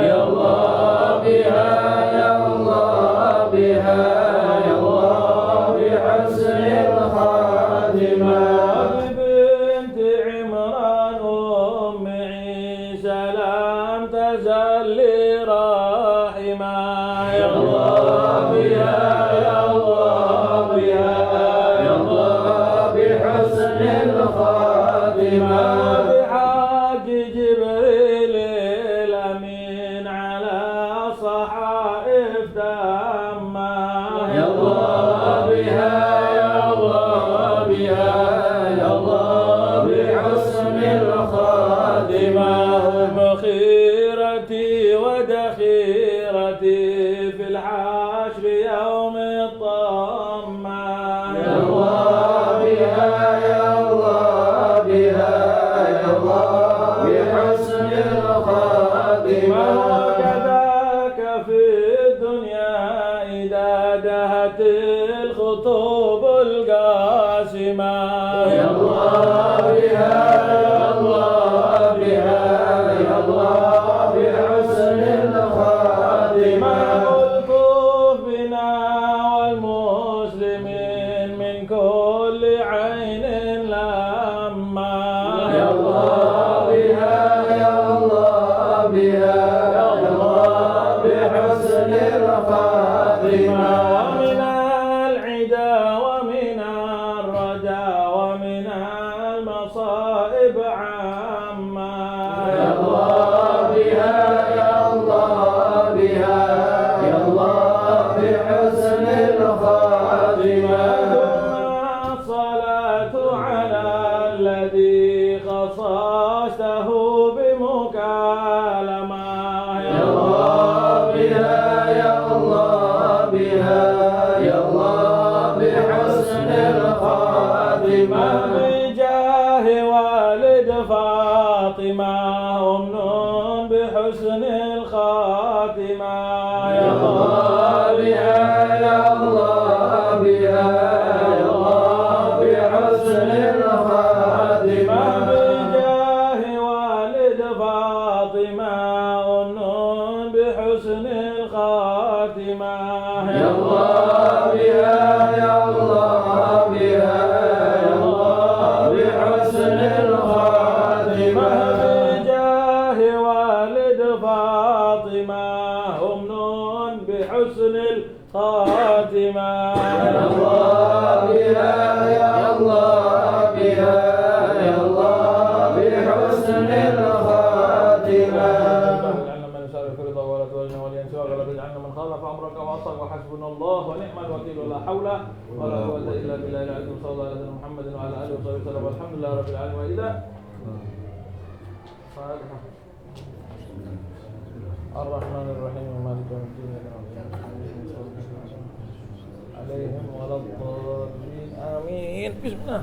يا الله بها يا الله بها يا الله بحسن الخاتمة بنت عمران أم عيسى لم تزل راحمة يا الله بها يا الله بها يا الله بحسن الخاتمة بحق جبريل الأمين على صحائف دمه يا الله بها يا الله بها يا الله بحسن الخاتمة مخيرتي ودخيرتي في الحشر يوم الطامة يا الله بها يا الله بها يا الله بحسن الخاتمة وكذاك في الدنيا إذا دهت الخطوب القاسمة يا الله بها يا الله بها يا الله بحسن الخاتمة والكف بنا والمسلمين من كل عين لما يا الله بها يا الله بها يا الله بحسن الخاتمة ومن العدا ومن الردى ومن المصائب عما يا الله بها يا الله بها يا الله بحسن الخاتمة الصلاة على الذي خصصته بمكالمة يا الله بها يا الله بها يا الله بها يا الله بها يا الله بحسن الخاتمة بجاه والد فاطمة والنون بحسن الخاتمة يا الله بها يا الله بها يا الله بحسن الخاتمة بجاه والد فاطمة والنون بحسن الخاتمة يا الله بها يا الله بها يا الله بحسن الخاتمة اجعلنا من شر الرضا ولا تولنا ولينسوا ولا تجعلنا من خالف امرك وعصاك وحسبنا الله ونعم الوكيل ولا حول ولا قوه الا بالله العلي صلى الله عليه وسلم محمد وعلى اله وصحبه وسلم والحمد لله رب العالمين والى فاتحه الرحمن الرحيم مالك يوم الدين عليهم ولا الضالين آمين بسم الله